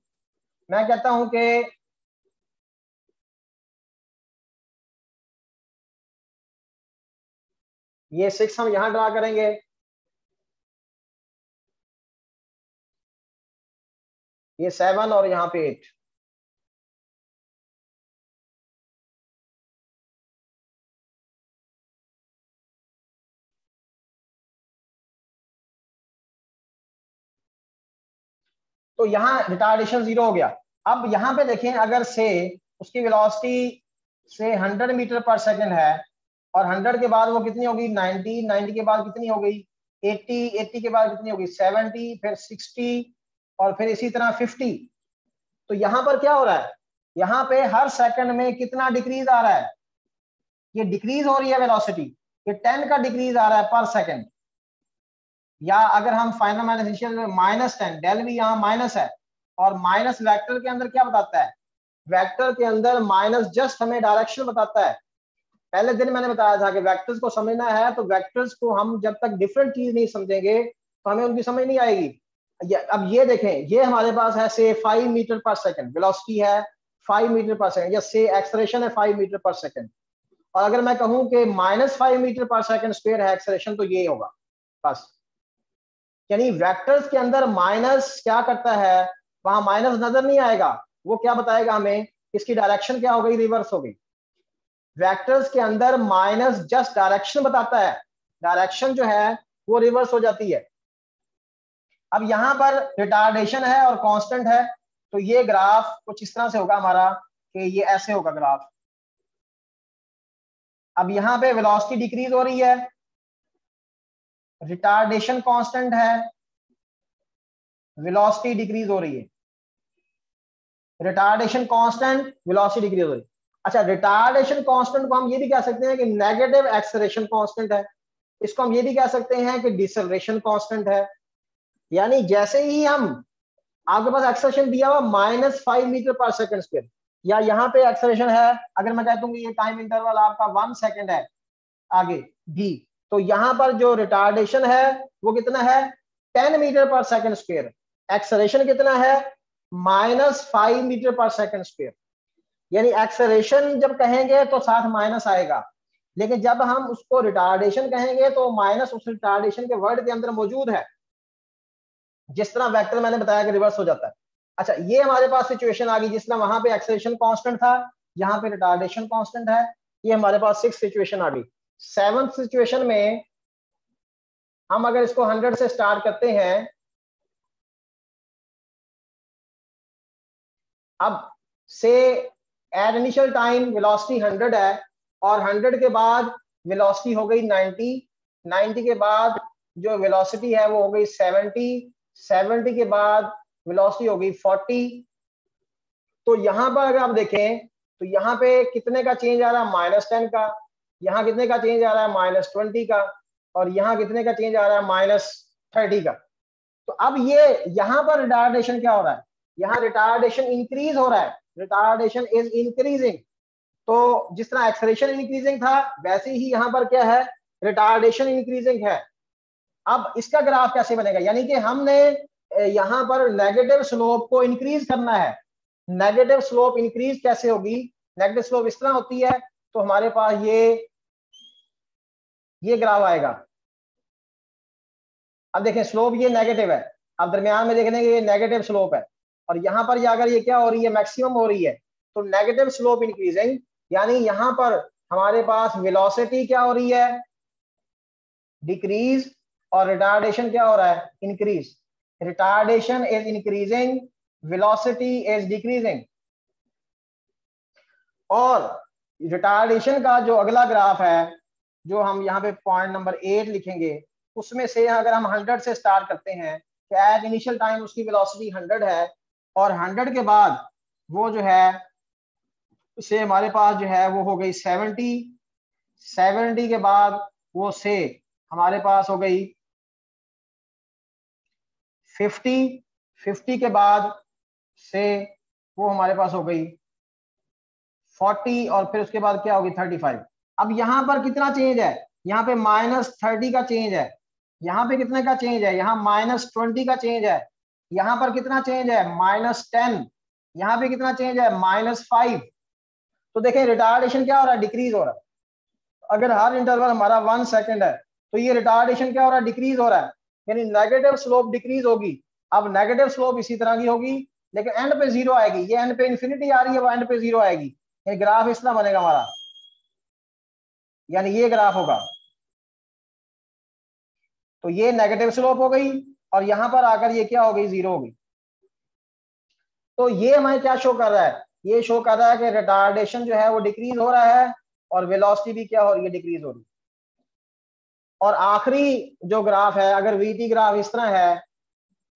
मैं कहता हूं कि ये 6 हम यहां ड्रा करेंगे, ये 7 और यहां पे 8। तो यहां रिटार्डेशन जीरो हो गया। अब यहां पे देखें, अगर से उसकी वेलोसिटी से 100 मीटर पर सेकंड है और 100 के बाद वो कितनी होगी 90, 90 के बाद कितनी हो गई 80, 80 के बाद कितनी होगी 70, फिर 60 और फिर इसी तरह 50। तो यहाँ पर क्या हो रहा है, यहाँ पे हर सेकंड में कितना डिक्रीज आ रहा है, ये डिक्रीज हो रही है वेलोसिटी, ये 10 का डिक्रीज आ रहा है पर सेकंड। या अगर हम फाइनल माइनस इनिशियल में -10, डेल भी यहाँ माइनस है और माइनस वेक्टर के अंदर क्या बताता है, वेक्टर के अंदर माइनस जस्ट हमें डायरेक्शन बताता है। पहले दिन मैंने बताया था कि वेक्टर्स को समझना है तो वेक्टर्स को हम जब तक डिफरेंट चीज नहीं समझेंगे तो हमें उनकी समझ नहीं आएगी। अब ये देखें, ये हमारे पास है से 5 मीटर पर सेकंड, वेलोसिटी है 5 मीटर पर सेकंड, या से एक्सेलरेशन है 5 मीटर पर सेकंड। और अगर मैं कहूं कि -5 मीटर पर सेकंड स्क्वायर है एक्सेलरेशन, तो ये होगा बस। यानी वेक्टर्स के अंदर माइनस क्या करता है, वहां माइनस नजर नहीं आएगा, वो क्या बताएगा हमें, इसकी डायरेक्शन क्या हो गई, रिवर्स हो गई। वेक्टर्स के अंदर माइनस जस्ट डायरेक्शन बताता है, डायरेक्शन जो है वो रिवर्स हो जाती है। अब यहां पर रिटार्डेशन है और कांस्टेंट है, तो ये ग्राफ कुछ इस तरह से होगा हमारा कि ये ऐसे होगा ग्राफ। अब यहां पे वेलोसिटी डिक्रीज हो रही है, रिटार्डेशन कांस्टेंट है, वेलोसिटी डिक्रीज हो रही है, रिटार्डेशन कांस्टेंट, वेलोसिटी डिक्रीज हो रही है। अच्छा, रिटार्डेशन कांस्टेंट को हम ये भी कह सकते हैं कि नेगेटिव एक्सेलरेशन कांस्टेंट है, इसको हम ये भी कह सकते हैं कि डिसेलरेशन कांस्टेंट है। यानी जैसे ही हम, आपके पास एक्सेलरेशन दिया हुआ -5 मीटर पर सेकंड स्क्वायर, या यहाँ पे एक्सेलरेशन है, अगर मैं कहता हूँ कि ये टाइम इंटरवल आपका 1 सेकंड है आगे भी, तो यहाँ पर जो रिटार्डेशन है वो कितना है 10 मीटर पर सेकंड स्क्वायर, एक्सेलरेशन कितना है -5 मीटर पर सेकंड स्क्वायर। यानी एक्सेलरेशन जब कहेंगे तो साथ माइनस आएगा, लेकिन जब हम उसको रिटार्डेशन कहेंगे तो माइनस उस रिटार्डेशन के वर्ड के अंदर मौजूद है, जिस तरह वेक्टर मैंने बताया कि रिवर्स हो जाता है। अच्छा, ये हमारे पास सिचुएशन आ गई जिस तरह वहां पे एक्सेलरेशन कांस्टेंट था, यहाँ पे रिटार्डेशन कांस्टेंट है। ये हमारे पास 6 सिचुएशन आ गई। 7th सिचुएशन में हम अगर इसको 100 से स्टार्ट करते हैं, अब से एट इनिशियल टाइम वेलोसिटी 100 है और 100 के बाद वेलोसिटी हो गई 90, 90 के बाद जो वेलोसिटी है वो हो गई 70, 70 के बाद वेलोसिटी हो गई 40। तो यहां पर अगर आप देखें तो यहाँ पे कितने का चेंज आ रहा है, -10 का, यहाँ कितने का चेंज आ रहा है, -20 का, और यहाँ कितने का चेंज आ रहा है, -30 का। तो अब ये यहाँ पर रिटार्डेशन क्या हो रहा है, यहाँ रिटार्डेशन इंक्रीज हो रहा है, रिटार्डेशन इज इंक्रीजिंग। तो जिस तरह एक्सेलरेशन इंक्रीजिंग था वैसे ही यहाँ पर क्या है, रिटार्डेशन इंक्रीजिंग है। अब इसका ग्राफ कैसे बनेगा, यानी कि हमने यहाँ पर नेगेटिव स्लोप को इंक्रीज करना है। नेगेटिव स्लोप इंक्रीज कैसे होगी, नेगेटिव स्लोप इस तरह होती है, तो हमारे पास ये ग्राफ आएगा। अब देखें स्लोप ये नेगेटिव है, अब दरमियान में देखने ये नेगेटिव स्लोप है, और यहाँ पर जाकर ये क्या हो रही है, मैक्सिमम हो रही है। तो नेगेटिव स्लोप इंक्रीजिंग, यानी यहाँ पर हमारे पास वेलोसिटी क्या हो रही है, डिक्रीज, और रिटार्डेशन क्या हो रहा है, increase. Retardation is increasing, velocity is decreasing. और रिटार्डेशन का जो अगला ग्राफ है, जो हम यहाँ पे पॉइंट नंबर 8 लिखेंगे, उसमें से अगर हम 100 से स्टार्ट करते हैं कि एट इनिशियल टाइम उसकी वेलोसिटी 100 है, और 100 के बाद वो जो है से हमारे पास जो है वो हो गई 70 के बाद वो से हमारे पास हो गई 50 के बाद से वो हमारे पास हो गई 40, और फिर उसके बाद क्या होगी 35। अब यहाँ पर कितना चेंज है, यहाँ पे -30 का चेंज है, यहाँ पे कितने का चेंज है, यहाँ -20 का चेंज है, यहाँ पर कितना चेंज है, -10, यहाँ पे कितना चेंज है, -5। तो देखें रिटार्डेशन क्या हो रहा है, डिक्रीज हो रहा है। अगर हर इंटरवल हमारा 1 सेकंड है तो ये रिटार्डेशन क्या हो रहा है, डिक्रीज हो रहा है, यानी नेगेटिव स्लोप डिक्रीज होगी। अब नेगेटिव स्लोप इसी तरह की होगी, लेकिन एंड पे 0 आएगी, ये एंड पे इंफिनिटी आ रही है, वो एंड पे 0 आएगी। ये ग्राफ इस तरह बनेगा हमारा, यानी ये ग्राफ होगा। तो ये नेगेटिव स्लोप हो गई, और यहां पर आकर ये क्या हो गई, 0 हो गई। तो ये हमें क्या शो कर रहा है, ये शो कर रहा है कि रिटार्डेशन जो है वो डिक्रीज हो रहा है, और वेलोसिटी भी क्या हो रही है, डिक्रीज हो रही है। और आखिरी जो ग्राफ है, अगर वीटी ग्राफ इस तरह है,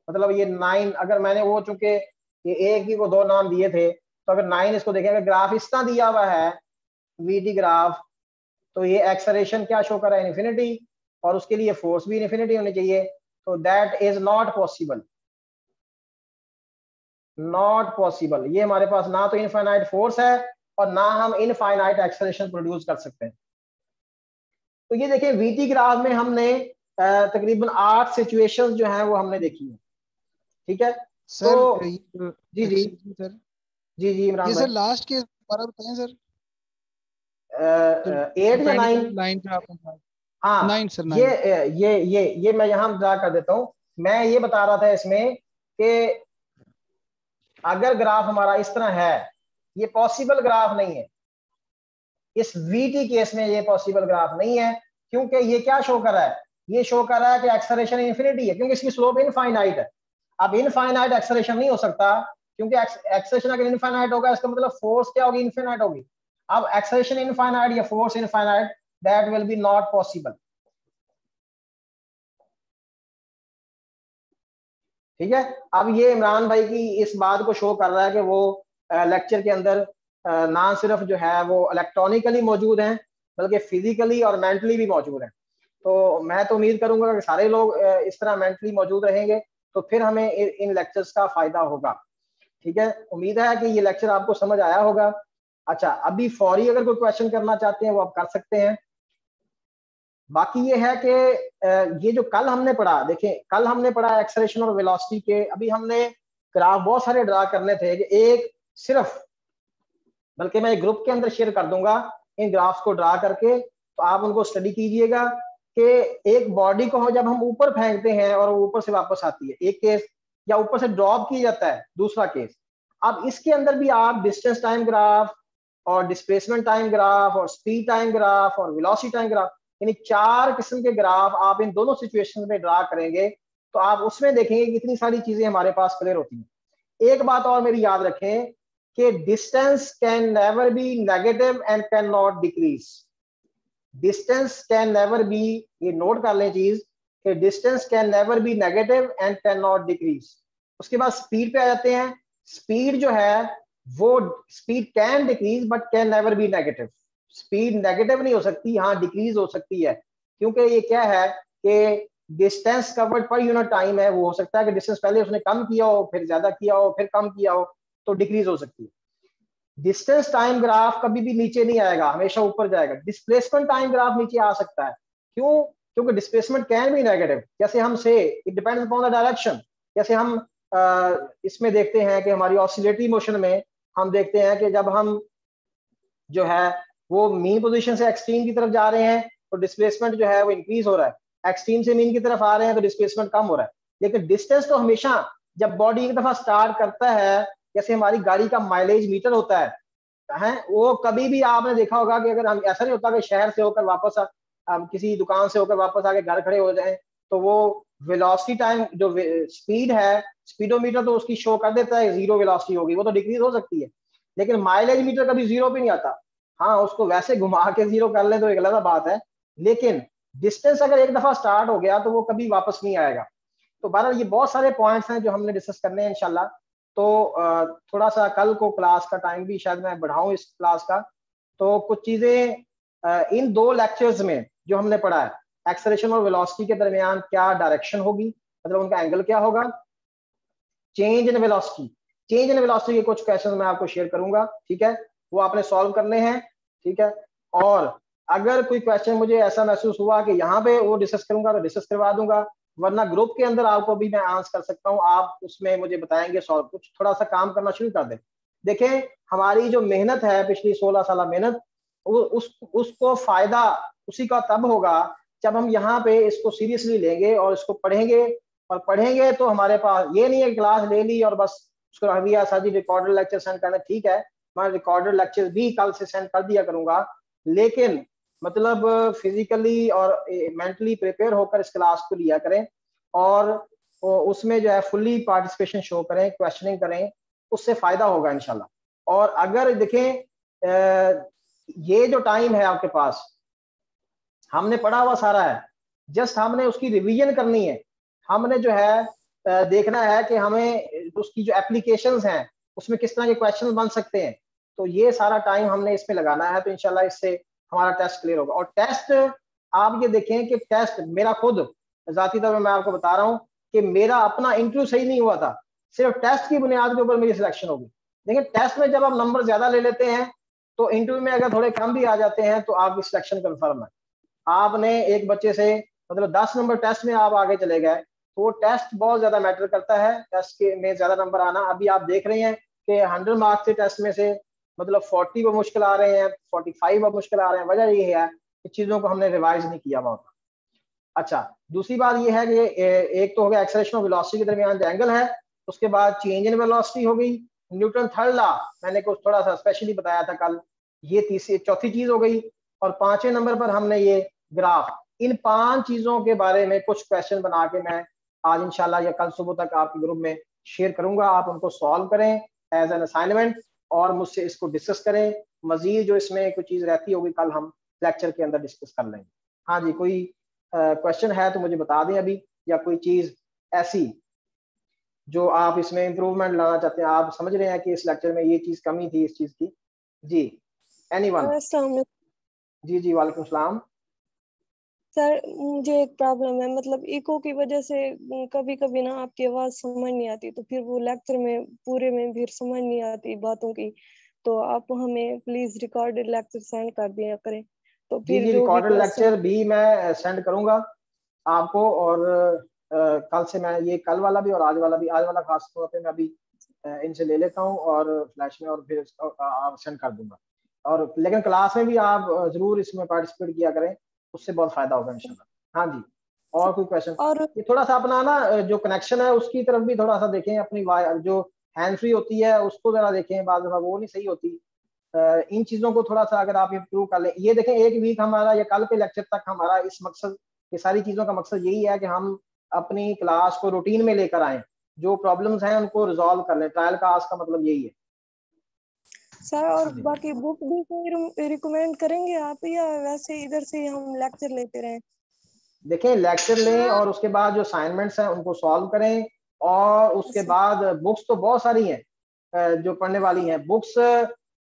मतलब ये 9, अगर मैंने वो चूंकि ये एक ही को 2 नाम दिए थे, तो अगर 9 इसको देखेंगे, ग्राफ इस तरह दिया हुआ है वीटी ग्राफ, तो ये एक्सेलरेशन क्या शो कर रहा है, इन्फिनिटी, और उसके लिए फोर्स भी इन्फिनिटी होनी चाहिए। तो that is not possible, not possible. ये हमारे पास ना तो इनफाइनाइट फोर्स है और ना हम इनफाइनाइट एक्सेलरेशन प्रोड्यूस कर सकते हैं। तो ये देखिए वीटी ग्राफ में हमने तकरीबन 8 सिचुएशंस जो हैं वो हमने देखी है, ठीक है। सर तो जी जी सर, जी इमरान ये भाई, सर लास्ट के बारे बताएं सर। 8 या 9 लाइन पे आपने कहा हाँ 9 सर, 9। ये मैं यहाँ ड्रा कर देता हूँ। मैं ये बता रहा था इसमें कि अगर ग्राफ हमारा इस तरह है, ये पॉसिबल ग्राफ नहीं है, इस वीटी केस में ये पॉसिबल ग्राफ नहीं है, क्योंकि ये क्या शो कर रहा है, ये शो कर रहा है कि एक्सेलरेशन इन्फिनिटी है, क्योंकि इसकी स्लोप इनफाइनाइट है। अब इनफाइनाइट एक्सेलरेशन नहीं हो सकता, क्योंकि एक्सेलरेशन अगर इनफाइनाइट होगा इसका मतलब फोर्स क्या होगी, इनफाइनाइट होगी। अब एक्सेलरेशन इनफाइनाइट या force infinite, that will be not possible, ठीक है। अब ये इमरान भाई की इस बात को शो कर रहा है कि वो लेक्चर के अंदर ना सिर्फ जो है वो इलेक्ट्रॉनिकली मौजूद हैं, बल्कि फिजिकली और मेंटली भी मौजूद हैं। तो मैं तो उम्मीद करूंगा कि सारे लोग इस तरह मेंटली मौजूद रहेंगे, तो फिर हमें इन लेक्चर्स का फायदा होगा, ठीक है। उम्मीद है कि ये लेक्चर आपको समझ आया होगा। अच्छा, अभी फौरी अगर कोई क्वेश्चन करना चाहते हैं वो आप कर सकते हैं। बाकी ये है कि ये जो कल हमने पढ़ा, देखें कल हमने पढ़ा एक्सेलरेशन और वेलोसिटी के, अभी हमने ग्राफ बहुत सारे ड्रा करने थे, कि एक सिर्फ, बल्कि मैं एक ग्रुप के अंदर शेयर कर दूंगा इन ग्राफ्स को ड्रा करके, तो आप उनको स्टडी कीजिएगा कि एक बॉडी को जब हम ऊपर फेंकते हैं और वो ऊपर से वापस आती है, एक केस, या ऊपर से ड्रॉप किया जाता है, दूसरा केस। अब इसके अंदर भी आप डिस्टेंस टाइम ग्राफ और डिस्प्लेसमेंट टाइम ग्राफ और स्पीड टाइम ग्राफ और वेलोसिटी टाइम ग्राफ, यानी 4 किस्म के ग्राफ आप इन दोनों सिचुएशन में ड्रा करेंगे, तो आप उसमें देखेंगे कितनी सारी चीजें हमारे पास क्लियर होती हैं। एक बात और मेरी याद रखें कि distance can never be negative and can not decrease. Distance can never be, ये नोट कर लें चीज, कि distance can never be negative and can not decrease. उसके बाद स्पीड पे आ जाते हैं। स्पीड जो है वो speed can decrease but can never be negative. Speed negative नहीं हो सकती, हाँ डिक्रीज हो सकती है, क्योंकि ये क्या है कि डिस्टेंस कवर्ड पर यूनिट टाइम है, वो हो सकता है कि डिस्टेंस पहले उसने कम किया हो, फिर ज्यादा किया हो, फिर कम किया हो, तो डिक्रीज हो सकती है। डिस्टेंस टाइम ग्राफ कभी भी नीचे नहीं आएगा, हमेशा ऊपर जाएगा। डिस्प्लेसमेंट टाइम ग्राफ नीचे आ सकता है, क्यों? क्योंकि डिस्प्लेसमेंट कैन बी नेगेटिव। जैसे हम से it depends upon the direction. जैसे हम इसमें देखते हैं कि हमारी ऑसिलेटरी मोशन में हम देखते हैं कि जब हम जो है वो मीन पोजीशन से एक्सट्रीम की तरफ जा रहे हैं तो डिस्प्लेसमेंट जो है वो इंक्रीज हो रहा है, एक्सट्रीम से मीन की तरफ आ रहे हैं तो डिस्प्लेसमेंट कम हो रहा है। लेकिन डिस्टेंस तो हमेशा, जब बॉडी एक दफा स्टार्ट करता है, जैसे हमारी गाड़ी का माइलेज मीटर होता है, वो कभी भी आपने देखा होगा कि अगर हम, ऐसा नहीं होता कि शहर से होकर वापस किसी दुकान से होकर वापस आके घर खड़े हो जाए, तो वो वेलोसिटी टाइम जो स्पीड है, स्पीडोमीटर तो उसकी शो कर देता है जीरो वेलोसिटी होगी, वो तो डिक्रीज हो सकती है, लेकिन माइलेज मीटर कभी जीरो पे नहीं आता। हाँ, उसको वैसे घुमा के जीरो कर ले तो एक अलग बात है, लेकिन डिस्टेंस अगर एक दफा स्टार्ट हो गया तो वो कभी वापस नहीं आएगा। तो बहरहाल ये बहुत सारे पॉइंट्स हैं जो हमने डिस्कस करने हैं इंशाल्लाह। तो थोड़ा सा कल को क्लास का टाइम भी शायद मैं बढ़ाऊं इस क्लास का, तो कुछ चीजें इन 2 लेक्चर्स में जो हमने पढ़ा है, एक्सेलरेशन और वेलोसिटी के दरमियान क्या डायरेक्शन होगी, मतलब उनका एंगल क्या होगा, change in velocity, change in velocity के कुछ क्वेश्चन मैं आपको शेयर करूंगा, ठीक है, वो आपने सॉल्व करने हैं, ठीक है। और अगर कोई क्वेश्चन मुझे ऐसा महसूस हुआ कि यहाँ पे वो डिस्कस करूंगा तो डिस्कस करवा दूंगा, वरना ग्रुप के अंदर आपको भी मैं आंसर कर सकता हूँ, आप उसमें मुझे बताएंगे सॉल्व, कुछ थोड़ा सा काम करना शुरू कर दें। देखें हमारी जो मेहनत है, पिछली 16 साल मेहनत, उसको फायदा उसी का तब होगा जब हम यहाँ पे इसको सीरियसली लेंगे और इसको पढ़ेंगे। और पढ़ेंगे तो हमारे पास ये नहीं है क्लास ले ली और बस उसको रख दिया, सर जी रिकॉर्डेड लेक्चर सेंड करना, ठीक है, मैं रिकॉर्डेड लेक्चर भी कल से सेंड कर दिया करूंगा, लेकिन मतलब फिजिकली और मेंटली प्रिपेयर होकर इस क्लास को लिया करें और उसमें जो है फुल्ली पार्टिसिपेशन शो करें, क्वेश्चनिंग करें, उससे फायदा होगा इंशाल्लाह। और अगर देखें ये जो टाइम है आपके पास, हमने पढ़ा हुआ सारा है, जस्ट हमने उसकी रिवीजन करनी है, हमने जो है देखना है कि हमें उसकी जो एप्लीकेशंस हैं उसमें किस तरह के क्वेश्चन बन सकते हैं, तो ये सारा टाइम हमने इसमें लगाना है, तो इंशाल्लाह इससे हमारा टेस्ट क्लियर होगा। और टेस्ट आप ये देखें कि टेस्ट मेरा खुद जाती तौर पर मैं आपको बता रहा हूँ कि मेरा अपना इंटरव्यू सही नहीं हुआ था, सिर्फ टेस्ट की बुनियाद के ऊपर मेरी सिलेक्शन होगी। लेकिन टेस्ट में जब आप नंबर ज्यादा ले लेते हैं तो इंटरव्यू में अगर थोड़े कम भी आ जाते हैं तो आपकी सिलेक्शन कंफर्म है। आपने एक बच्चे से मतलब 10 नंबर टेस्ट में आप आगे चले गए, तो वो टेस्ट बहुत ज्यादा मैटर करता है, टेस्ट के में ज्यादा नंबर आना। अभी आप देख रहे हैं कि 100 मार्क्स के टेस्ट में से मतलब 40 वो मुश्किल आ रहे हैं, 45 वो मुश्किल आ रहे हैं। वजह ये है कि चीजों को हमने रिवाइज नहीं किया हुआ होता। अच्छा, दूसरी बात ये है कि एक तो हो गया एक्सेलरेशन और वेलोसिटी के दरमियान जो एंगल है, उसके बाद चेंज इन वेलोसिटी हो गई, न्यूटन थर्ड लॉ मैंने कुछ थोड़ा सा स्पेशली बताया था कल, ये तीसरी चौथी चीज हो गई। और 5वें नंबर पर हमने ये ग्राफ, इन 5 चीजों के बारे में कुछ क्वेश्चन बना के मैं आज इंशाल्लाह या कल सुबह तक आपके ग्रुप में शेयर करूंगा, आप उनको सॉल्व करें एज एन असाइनमेंट और मुझसे इसको डिस्कस करें। मजीद जो इसमें कोई चीज रहती होगी कल हम लेक्चर के अंदर डिस्कस कर लेंगे। हाँ जी, कोई क्वेश्चन है तो मुझे बता दें अभी, या कोई चीज ऐसी जो आप इसमें इम्प्रूवमेंट लाना चाहते हैं, आप समझ रहे हैं कि इस लेक्चर में ये चीज कमी थी इस चीज की। जी एनीवन? जी जी वालेकुम सलाम। सर मुझे एक प्रॉब्लम है, मतलब इको की वजह से कभी कभी ना आपकी आवाज समझ नहीं आती, तो फिर वो लेक्चर में पूरे में फिर समझ नहीं आती बातों की, तो आप हमें प्लीज रिकॉर्डेड लेक्चर सेंड कर दिया करें। तो जी फिर जी, जो भी रिकॉर्डेड लेक्चर भी मैं सेंड करूंगा आपको, और कल से मैं ये कल वाला भी और आज वाला भी, आज वाला खास तौर पे मैं अभी इनसे ले लेता हूँ और फ्लैश में, और फिर आप सेंड कर दूंगा। और लेकिन क्लास में भी आप जरूर इसमें पार्टिसिपेट किया करें, उससे बहुत फायदा होगा इंशाल्लाह। हाँ जी, और कोई क्वेश्चन? और ये थोड़ा सा अपना ना जो कनेक्शन है उसकी तरफ भी थोड़ा सा देखें, अपनी जो हैंड फ्री होती है उसको जरा देखें, बाद में वो नहीं सही होती। इन चीजों को थोड़ा सा अगर आप इम्प्रूव कर लें, ये देखें एक वीक हमारा या कल के लेक्चर तक हमारा इस मकसद, ये सारी चीजों का मकसद यही है कि हम अपनी क्लास को रूटीन में लेकर आए, जो प्रॉब्लम्स हैं उनको रिजॉल्व कर लें। ट्रायल क्लास का मतलब यही है सर। और बाकी बुक भी कोई रिकमेंड करेंगे आप, या वैसे इधर से हम लेक्चर लेते रहें? देखें लेक्चर लें और उसके बाद जो असाइनमेंट्स हैं उनको सॉल्व करें, और उसके बाद बुक्स तो बहुत सारी हैं, जो पढ़ने वाली हैं बुक्स,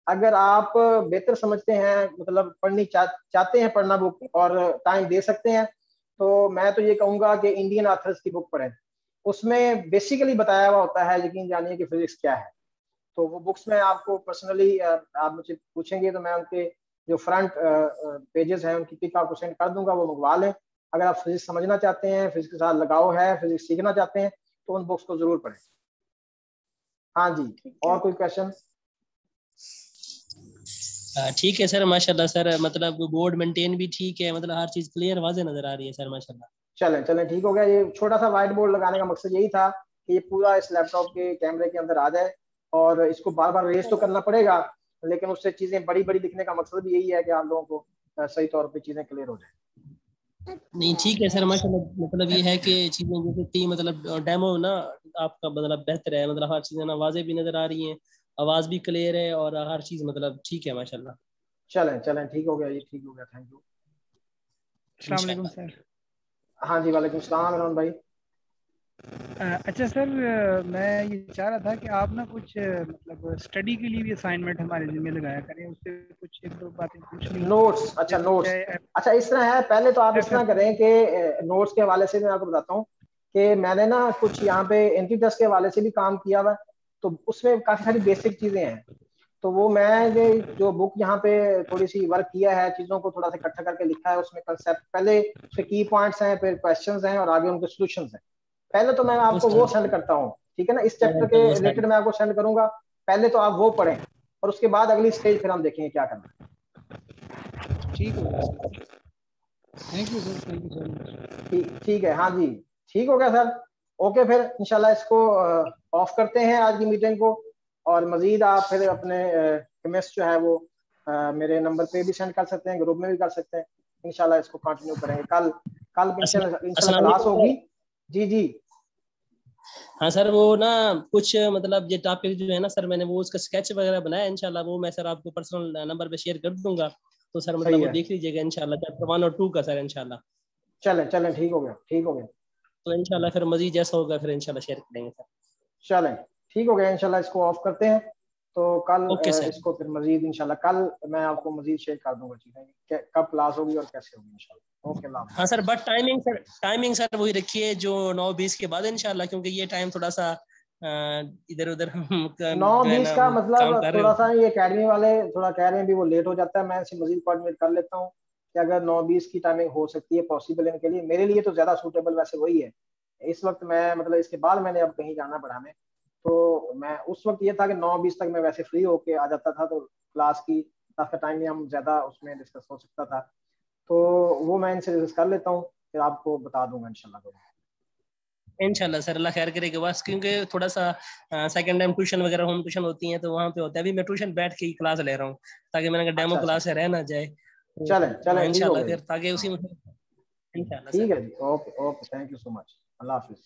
अगर आप बेहतर समझते हैं, मतलब पढ़नी चाहते हैं, पढ़ना बुक और टाइम दे सकते हैं, तो मैं तो ये कहूँगा कि इंडियन ऑथर्स की बुक पढ़ें। उसमें बेसिकली बताया हुआ होता है, यकीन जानिए कि फिजिक्स क्या है। तो वो बुक्स में आपको पर्सनली आप मुझे पूछेंगे तो मैं उनके जो फ्रंट पेजेस हैं उनकी पिक आपको सेंड कर दूंगा, वो मंगवा लें। अगर आप फिजिक्स समझना चाहते हैं, फिजिक्स के साथ लगाव है, फिजिक्स सीखना चाहते हैं, तो उन बुक्स को जरूर पढ़ें। हाँ जी, और कोई क्वेश्चन? ठीक है सर, माशाल्लाह सर, मतलब बोर्ड मेंटेन भी ठीक है, मतलब हर चीज क्लियर वाज़े नजर आ रही है सर, माशाल्लाह। चलें चलें, ठीक हो गया। ये छोटा सा व्हाइट बोर्ड लगाने का मकसद यही था कि ये पूरा इस लैपटॉप के कैमरे के अंदर आ जाए, और इसको बार बार रेस तो करना पड़ेगा, लेकिन उससे चीजें बड़ी बड़ी दिखने का मकसद भी यही है कि आप लोगों को सही तौर पे चीजें क्लियर हो जाए। नहीं ठीक है सर, माशाल्लाह, मतलब ये है कि चीजें जैसे टीम मतलब डेमो ना आपका मतलब बेहतर है, मतलब हर चीजें ना वाज़े भी नजर आ रही हैं, आवाज भी क्लियर है और हर चीज मतलब ठीक है माशाल्लाह। चलें चलें, ठीक हो गया, ये ठीक हो गया, थैंक यू। अस्सलाम वालेकुम सर। हाँ जी, वालेकुम सलाम इमरान भाई। अच्छा सर, मैं ये चाह रहा था कि आप ना कुछ मतलब स्टडी के लिए भी असाइनमेंट हमारे जिम्मे लगाया करें, उससे कुछ एक दो बातें पूछनी। नोट्स, अच्छा नोट्स, अच्छा इस तरह है, पहले तो आप इस तरह करें कि नोट्स के हवाले से मैं आपको बताता हूँ कि मैंने ना कुछ यहाँ पे एंट्री टेस्ट के हवाले से भी काम किया हुआ, तो उसमें काफी सारी बेसिक चीजें हैं। तो वो मैं जो बुक यहाँ पे थोड़ी सी वर्क किया है, चीजों को थोड़ा सा इकट्ठा करके लिखा है, उसमें कंसेप्ट पहले उसके की पॉइंट्स हैं, फिर क्वेश्चंस हैं और आगे उनके सॉल्यूशंस हैं। पहले तो मैं आपको वो सेंड करता हूँ, ठीक है ना, इस चैप्टर के रिलेटेड मैं आपको सेंड करूंगा, पहले तो आप वो पढ़ें और उसके बाद अगली स्टेज फिर हम देखेंगे क्या करना है। ठीक है, thank you sir, thank you so much. ठीक है, हाँ जी, ठीक हो गया सर। ओके, फिर इंशाल्लाह इसको ऑफ करते हैं आज की मीटिंग को, और मजीद आप फिर अपने कमेंट्स जो है वो मेरे नंबर पे भी सेंड कर सकते हैं, ग्रुप में भी कर सकते हैं। इंशाल्लाह इसको कंटिन्यू करेंगे। कल इंशाल्लाह क्लास होगी। जी जी हाँ सर, वो ना कुछ मतलब ये टॉपिक जो है ना सर, मैंने वो उसका स्केच वगैरह बनाया, इंशाल्लाह वो मैं सर आपको पर्सनल नंबर पे शेयर कर दूंगा, तो सर मतलब वो देख लीजिएगा इंशाल्लाह, चैप्टर 1 और 2 का सर इंशाल्लाह। चलें चलें, ठीक हो गया, ठीक हो गया, तो इंशाल्लाह फिर मजीद जैसा होगा फिर इंशाल्लाह शेयर करेंगे सर। चलें, ठीक हो गया, इंशाल्लाह इसको ऑफ करते हैं। तो कल इसको फिर मजीद इंशाल्लाह कल मैं आपको मजीद शेयर कर दूंगा चीजें, कब क्लास होगी और कैसे होगी इंशाल्लाह। ओके, हाँ सर, बट टाइमिंग सर वही रखिए जो 9:20 के बाद इंशाल्लाह, क्योंकि ये टाइम थोड़ा सा इधर उधर 9:20 का मतलब थोड़ा सा ये एकेडमी वाले थोड़ा कह रहे हैं भी वो लेट हो जाता है, मैं इसे मजीद कोऑर्डिनेट कर लेता हूँ कि अगर 9:20 की टाइमिंग हो सकती है पॉसिबल इनके लिए, मेरे लिए तो ज्यादा सूटेबल वैसे वही है। इस वक्त मैं मतलब इसके बाद मैंने अब कहीं जाना पड़ा हमें, तो मैं उस वक्त ये था कि 9:20 तक मैं वैसे फ्री होके आ जाता था, तो क्लास की का टाइम भी हम ज्यादा उसमें डिस्कस हो सकता था, तो वो मैं इनसे डिस्कस कर लेता हूँ, फिर आपको बता दूंगा इंशाल्लाह सर, अल्लाह खैर करेगा बस, क्योंकि थोड़ा सा सेकंड टाइम ट्यूशन वगैरह होम ट्यूशन होती है तो वहाँ पे होता है, अभी मैं ट्यूशन बैठ के ही क्लास ले रहा हूँ ताकि मैंने डेमो क्लास है रह ना जाए, चलें चलें, ठीक हो इंशाल्लाह गया, फिर ताकि उसी में इंशाल्लाह ठीक सर। है जी, okay okay, thank you so much, अल्लाह हाफिज।